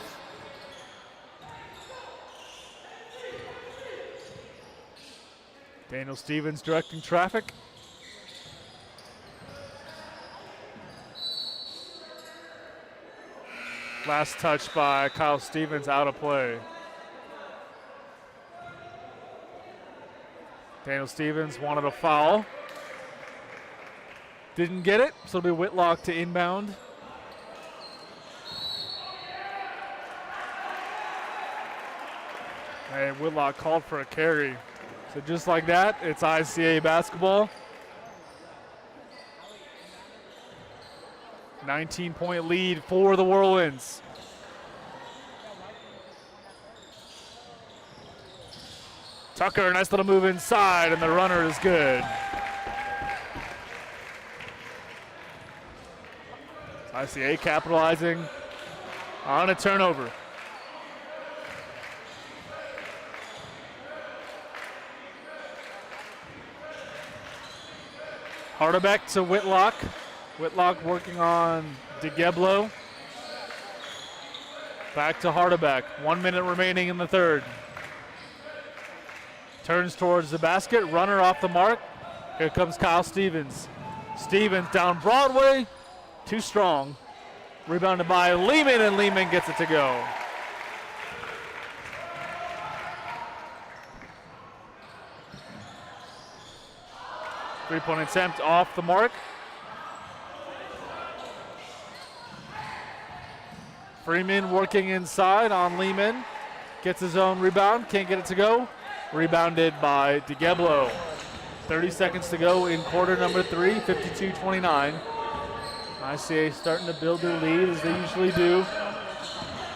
S1: Daniel Stevens directing traffic. Last touch by Kyle Stevens, out of play. Daniel Stevens wanted a foul. Didn't get it, so it'll be Whitlock to inbound. And Whitlock called for a carry. So just like that, it's ICA basketball. 19-point lead for the Whirlwinds. Tucker, nice little move inside, and the runner is good. ICA capitalizing on a turnover. Hardebeck to Whitlock. Whitlock working on DeGeblo. Back to Hardebeck. 1 minute remaining in the third. Turns towards the basket. Runner off the mark. Here comes Kyle Stevens. Stevens down Broadway. Too strong. Rebounded by Lehman, and Lehman gets it to go. Three-point attempt off the mark. Freeman working inside on Lehman. Gets his own rebound, can't get it to go. Rebounded by DeGeblo. 30 seconds to go in quarter number 3, 52-29. ICA starting to build their lead as they usually do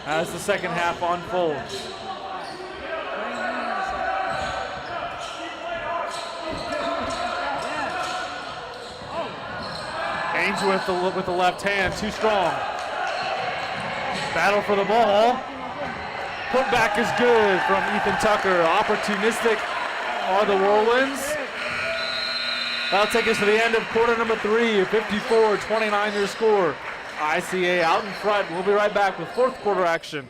S1: as the second half unfolds. Ainsworth with the left hand, too strong. Battle for the ball. Put back is good from Ethan Tucker. Opportunistic are the Whirlwinds. That'll take us to the end of quarter number 3, 54-29 your score. ICA out in front. We'll be right back with fourth quarter action.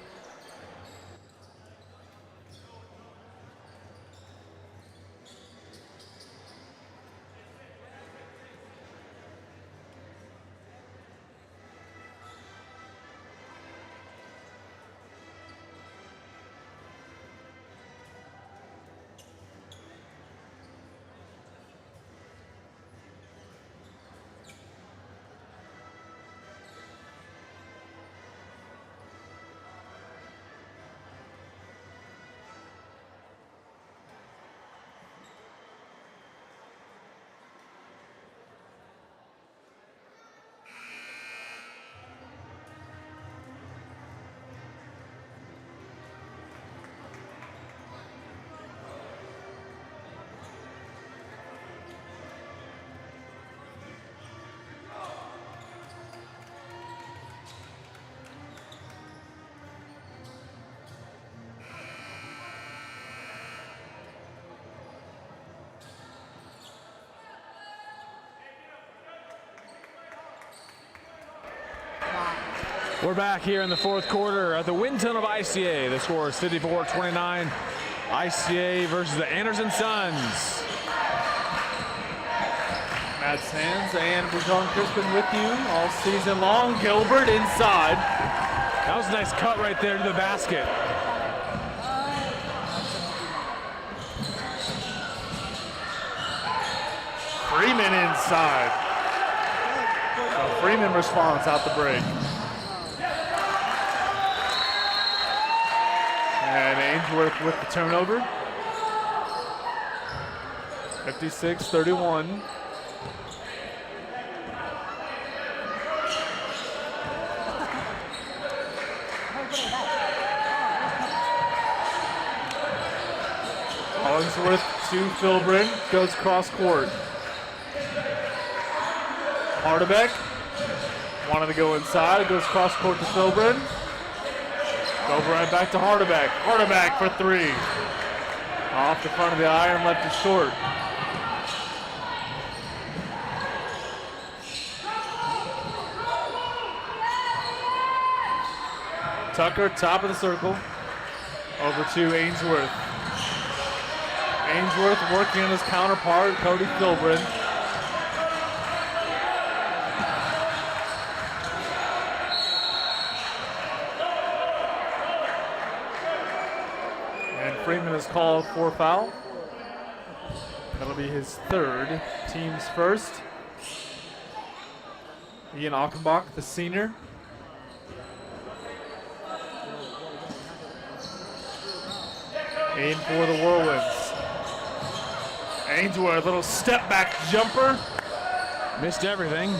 S2: We're back here in the fourth quarter at the wind tunnel of ICA. The score is 54-29. ICA versus the Anderson Suns.
S1: Matt Sands and John Crispin with you all season long. Gilbert inside.
S2: That was a nice cut right there to the basket.
S1: Freeman inside. So Freeman responds out the break. And Ainsworth with the turnover. 56-31. Hollingsworth to Philbrin, goes cross court. Hardebeck wanted to go inside, goes cross court to Philbrin. Goes right back to Hardebeck. Hardebeck for three. Off the front of the iron, left it short. Tucker, top of the circle. Over to Ainsworth. Ainsworth working on his counterpart, Cody Philbrin. And Freeman is called for foul. That'll be his third, team's first. Ian Achenbach, the senior. In for the Whirlwinds. Ainsworth, little step back jumper.
S2: Missed everything.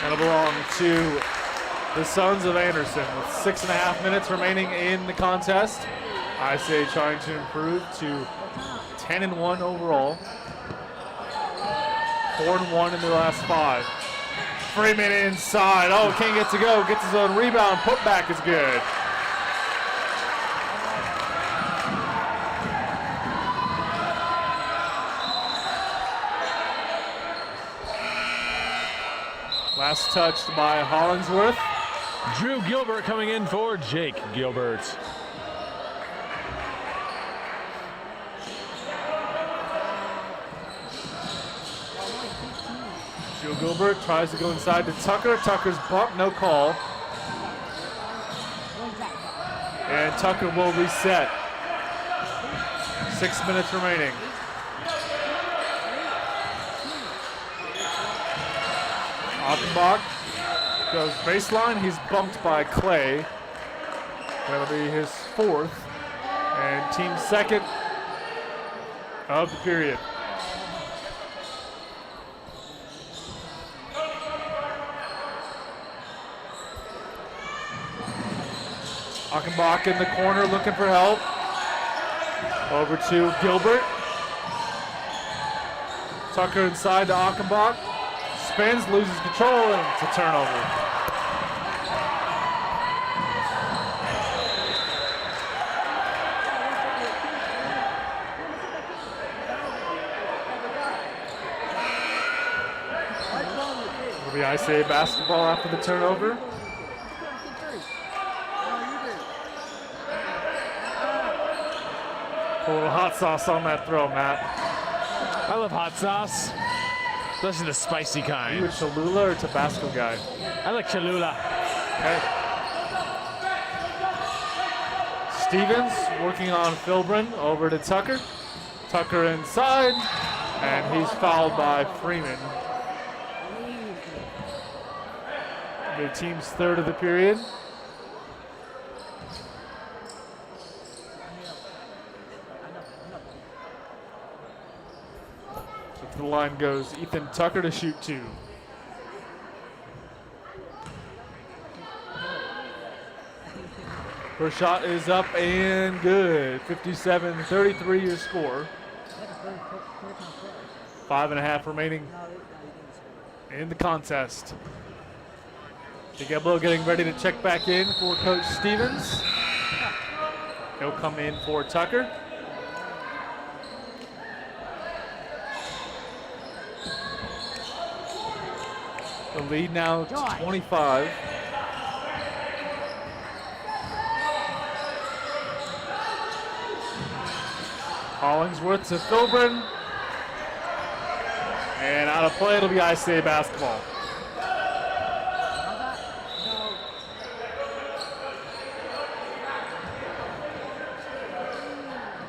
S1: That'll belong to the Sons of Anderson with 6.5 minutes remaining in the contest. ICA trying to improve to 10-1 overall. 4-1 in the last 5. Freeman inside. Oh, can't get to go. Gets his own rebound. Putback is good. Last touched by Hollingsworth.
S2: Drew Gilbert coming in for Jake Gilbert.
S1: Drew Gilbert tries to go inside to Tucker. Tucker's bumped, no call. And Tucker will reset. 6 minutes remaining. Achenbach goes baseline. He's bumped by Clay. That'll be his fourth and team second of the period. Achenbach in the corner looking for help. Over to Gilbert. Tucker inside to Achenbach. Spins, loses control, and it's a turnover. It'll be ICA basketball after the turnover. Put a little hot sauce on that throw, Matt.
S2: I love hot sauce, especially the spicy
S1: Are
S2: kind.
S1: you a Cholula or Tabasco guy?
S2: I like Cholula.
S1: Okay. Stevens working on Philbrin over to Tucker. Tucker inside, and he's fouled by Freeman. The team's third of the period. So to the line goes Ethan Tucker to shoot 2. First shot is up and good. 57-33 your score. 5.5 remaining in the contest. DeGablo getting ready to check back in for Coach Stevens. He'll come in for Tucker. The lead now to 25. Hollingsworth to Philbrin. And out of play, it'll be ICA basketball.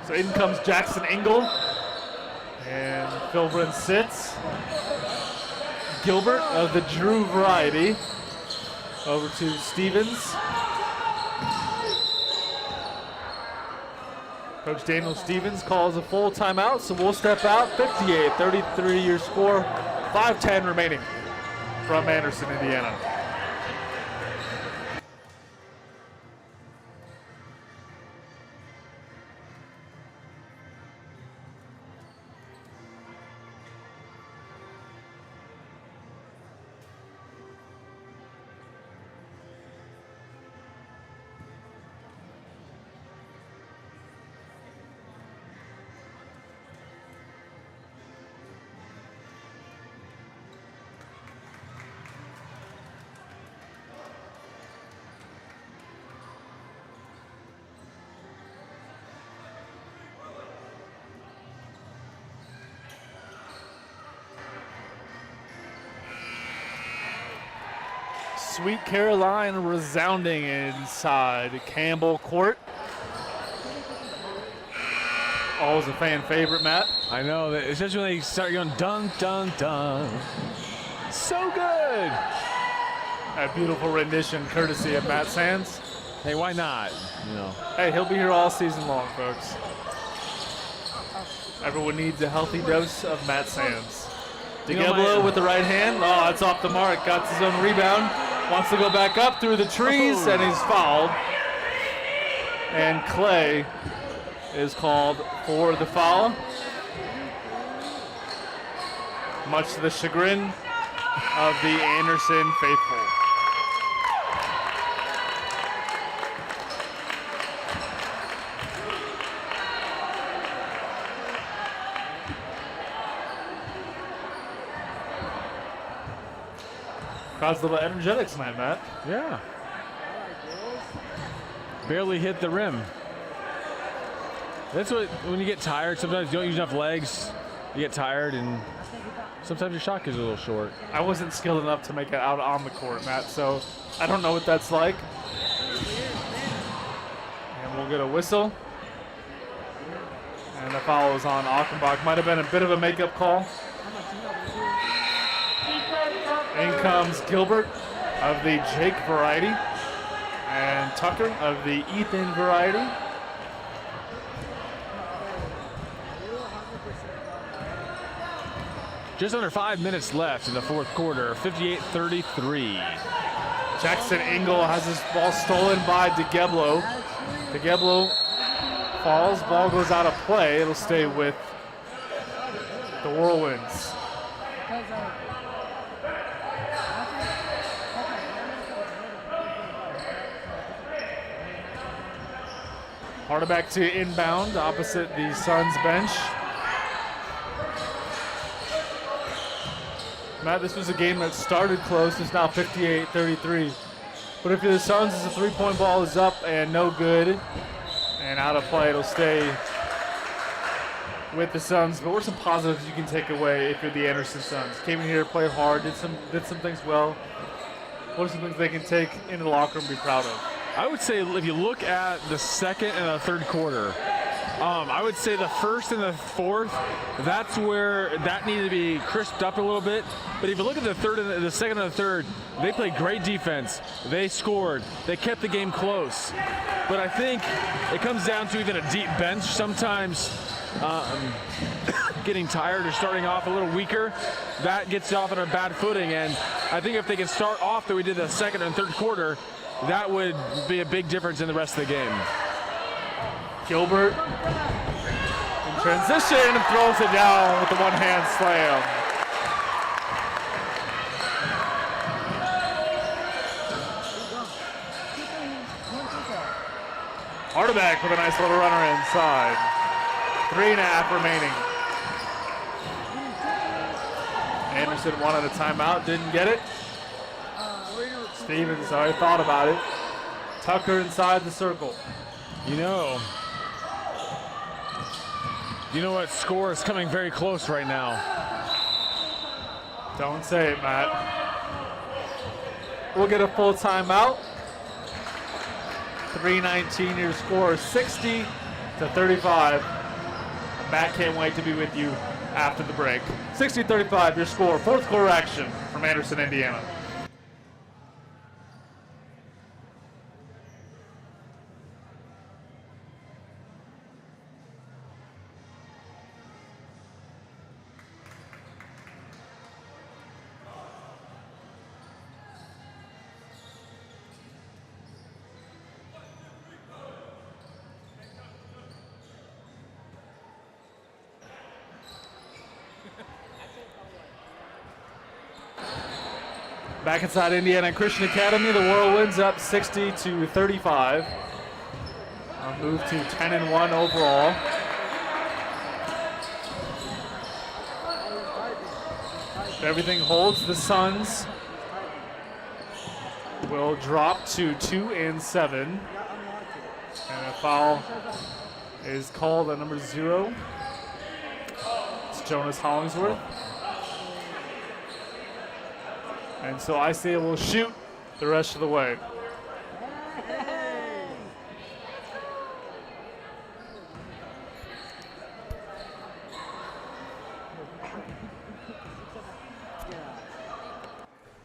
S1: So in comes Jackson Engel. And Philbrin sits. Gilbert of the Drew variety. Over to Stevens. Coach Daniel Stevens calls a full timeout, so we'll step out. 58-33 your score. 5:10 remaining from Anderson, Indiana. Sweet Caroline resounding inside Campbell Court. Always a fan favorite, Matt.
S2: I know, especially when they start going dunk, dunk, dunk. So good.
S1: A beautiful rendition courtesy of Matt Sands.
S2: Hey, why not?
S1: Hey, he'll be here all season long, folks. Everyone needs a healthy dose of Matt Sands. DeGeblo with the right hand. Oh, it's off the mark. Got his own rebound. Wants to go back up through the trees, and he's fouled. And Clay is called for the foul. Much to the chagrin of the Anderson faithful. Crowd's a little energetic tonight, Matt.
S2: Yeah. Barely hit the rim. That's what, when you get tired, sometimes you don't use enough legs, you get tired, and sometimes your shot gets a little short.
S1: I wasn't skilled enough to make it out on the court, Matt, so I don't know what that's like. And we'll get a whistle. And the foul is on Achenbach. Might have been a bit of a makeup call. In comes Gilbert of the Jake variety and Tucker of the Ethan variety.
S2: Just under 5 minutes left in the fourth quarter, 58-33.
S1: Jackson Engel has his ball stolen by DeGeblo. DeGeblo falls, ball goes out of play. It'll stay with the Whirlwinds. Hardeback to inbound opposite the Suns bench. Matt, this was a game that started close. It's now 58-33. But if you're the Suns, the three-point ball is up and no good and out of play, it'll stay with the Suns. But what are some positives you can take away if you're the Anderson Suns? Came in here, played hard, did some things well. What are some things they can take into the locker room and be proud of?
S2: I would say if you look at the second and the third quarter, I would say the first and the fourth, that's where that needed to be crisped up a little bit. But if you look at the third and the second and the third, they played great defense. They scored. They kept the game close. But I think it comes down to even a deep bench. Sometimes getting tired or starting off a little weaker, that gets you off on a bad footing. And I think if they can start off that we did the second and third quarter, that would be a big difference in the rest of the game.
S1: Gilbert in transition and throws it down with the one-hand slam. Hardeback with a nice little runner inside. 3.5 remaining. Anderson wanted a timeout, didn't get it. Stevens already thought about it. Tucker inside the circle.
S2: You know what score is coming very close right now?
S1: Don't say it, Matt. We'll get a full timeout. 3:19 your score, 60-35. Matt can't wait to be with you after the break. 60-35 your score, fourth quarter action from Anderson, Indiana. Back inside Indiana Christian Academy, the Whirlwinds up 60-35. I'll move to 10-1 overall. If everything holds, the Suns will drop to 2-7. And a foul is called on number 0. It's Jonas Hollingsworth. And so ICA will shoot the rest of the way.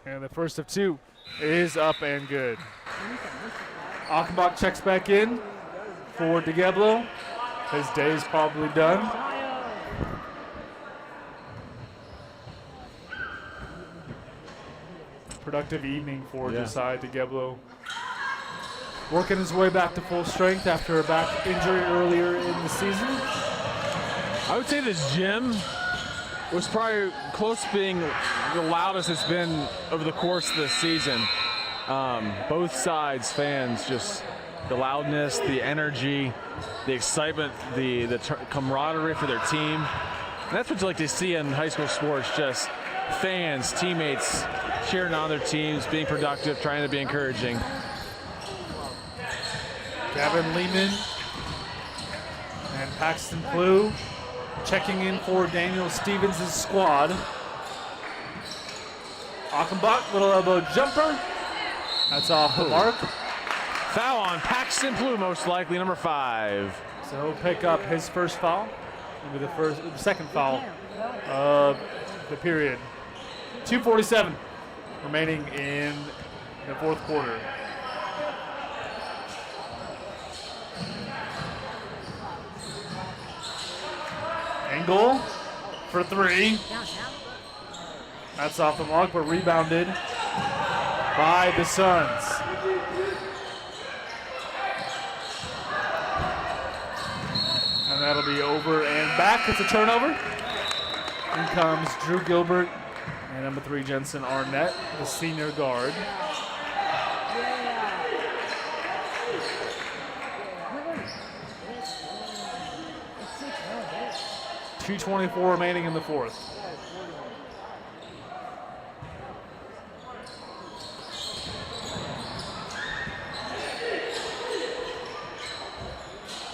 S1: And the first of two is up and good. Achenbach checks back in for DeGeblo. His day is probably done. Productive evening for Josiah DeGeblo. Working his way back to full strength after a back injury earlier in the season.
S2: I would say this gym was probably close to being the loudest it's been over the course of the season. Both sides, fans, just the loudness, the energy, the excitement, the camaraderie for their team. And that's what you like to see in high school sports, just fans, teammates cheering on their teams, being productive, trying to be encouraging.
S1: Gavin Lehman and Paxton Plew checking in for Daniel Stevens' squad. Achenbach, little elbow jumper. That's off the mark.
S2: Foul on Paxton Plew, most likely, number 5.
S1: So he'll pick up his first foul. Maybe the second foul of the period. 2:47 remaining in the fourth quarter. Engel for three. That's off the mark, but rebounded by the Suns. And that'll be over and back. It's a turnover. In comes Drew Gilbert and number 3 Jensen Arnett, the senior guard. .224 remaining in the fourth.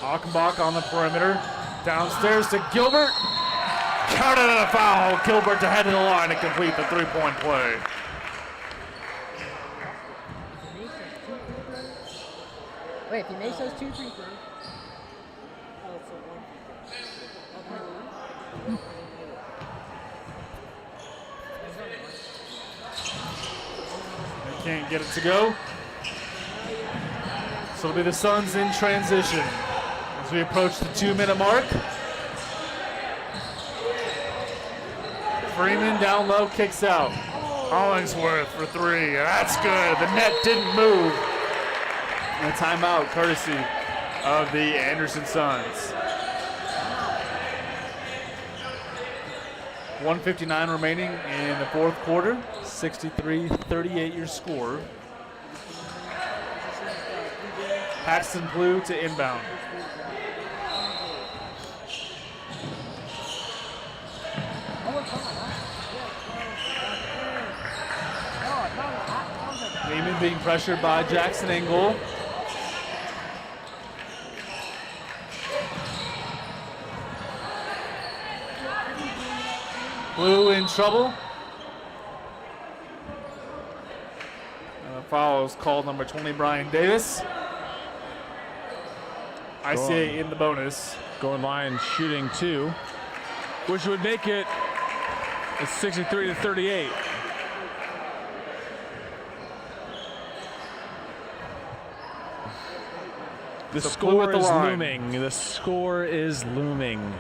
S1: Achenbach on the perimeter. Downstairs to Gilbert. Counted on a foul. Gilbert to head to the line to complete the three-point play.
S5: Wait, if he makes those 2 free throws.
S1: They can't get it to go. So it'll be the Suns in transition as we approach the 2-minute mark. Freeman down low, kicks out. Hollingsworth for 3. That's good. The net didn't move. And a timeout courtesy of the Anderson Suns. 1:59 remaining in the fourth quarter. 63-38 your score. Paxton Plew to inbound. Lehman being pressured by Jackson Engel. Plew in trouble. And the foul is called number 20, Brian Davis. ICA in the bonus.
S2: Going line shooting 2, which would make it 63-38. The score is looming. The score is looming.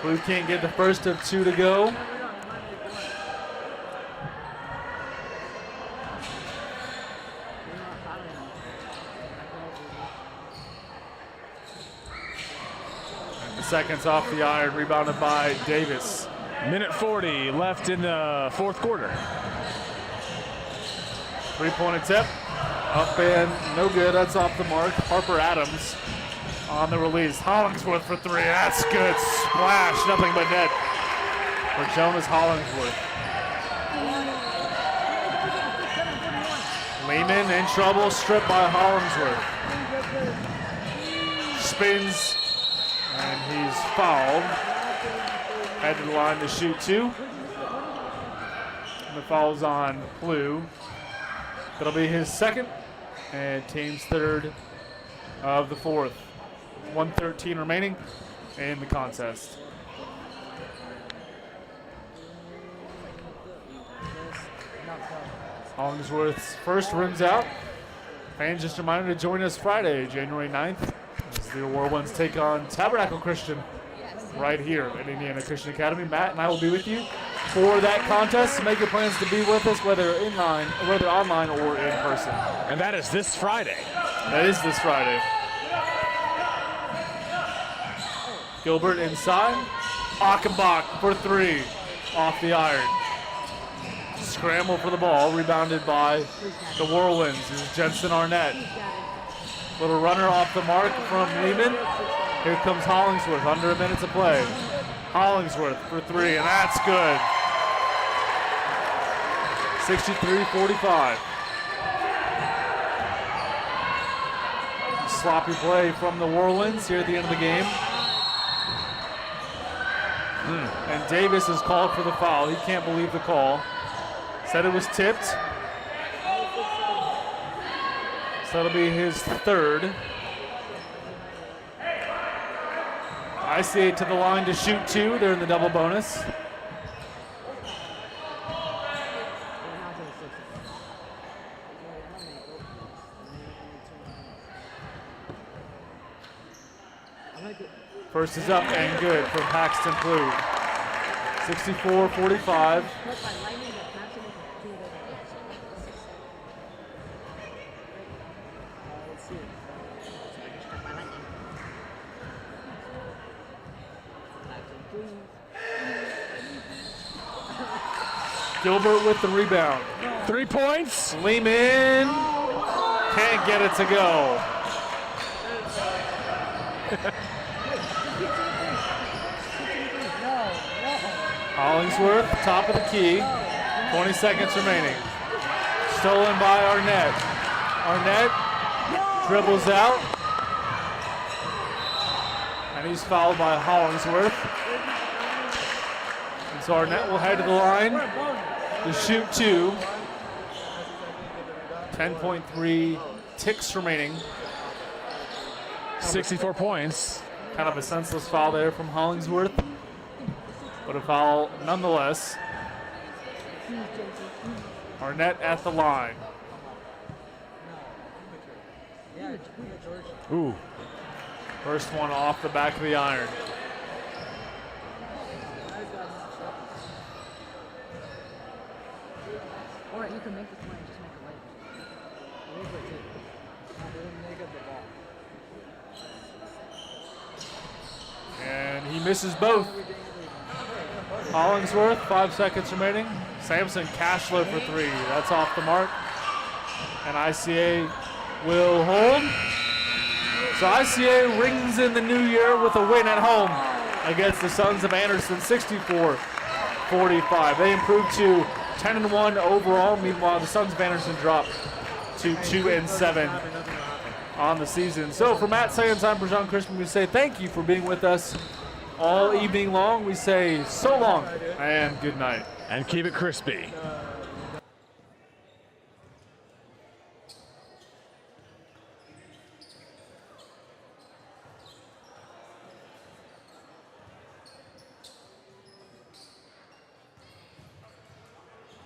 S1: Plew can't get the first of 2 to go. Seconds off the iron, rebounded by Davis.
S2: Minute 40 left in the fourth quarter.
S1: Three-point attempt, up and no good. That's off the mark. Harper Adams on the release. Hollingsworth for 3. That's good. Splash, nothing but net for Jonas Hollingsworth. Lehman in trouble, stripped by Hollingsworth. Spins. And he's fouled. Head to the line to shoot 2. And the foul's on Blue. That'll be his second and team's third of the fourth. 1:13 remaining in the contest. Hollingsworth's first rims out. Fans, just a reminder to join us Friday, January 9th, as the Whirlwinds take on Tabernacle Christian right here at Indiana Christian Academy. Matt and I will be with you for that contest. So make your plans to be with us, whether online or in person.
S2: And that is this Friday.
S1: That is this Friday. Gilbert inside. Achenbach for three off the iron. Scramble for the ball, rebounded by the Whirlwinds. This is Jensen Arnett. Little runner off the mark from Lehman. Here comes Hollingsworth, under a minute to play. Hollingsworth for three, and that's good. 63-45. Sloppy play from the Whirlwinds here at the end of the game. And Davis is called for the foul. He can't believe the call. Said it was tipped. So that'll be his third. ICA to the line to shoot two. They're in the double bonus. First is up and good from Paxton Blue. 64-45. Gilbert with the rebound.
S2: 3 points.
S1: Lehman can't get it to go. Hollingsworth, top of the key. 20 seconds remaining. Stolen by Arnett. Arnett dribbles out. And he's fouled by Hollingsworth. And so Arnett will head to the line to shoot two. 10.3 ticks remaining.
S2: 64 points.
S1: Kind of a senseless foul there from Hollingsworth, but a foul nonetheless. Arnett at the line.
S2: Ooh.
S1: First one off the back of the iron.
S5: Or you can make the point and just make it late. Make it too. Make up the ball.
S1: And he misses both. Hollingsworth, 5 seconds remaining. Sampson Cashlow for three. That's off the mark. And ICA will hold. So ICA rings in the new year with a win at home against the Sons of Anderson, 64-45. They improved to 10-1 overall. Meanwhile, the Sons of Anderson dropped to 2-7 on the season. So for Matt Sands, I'm Brajan Crispin. We say thank you for being with us all evening long. We say so long and good night.
S2: And keep it crispy.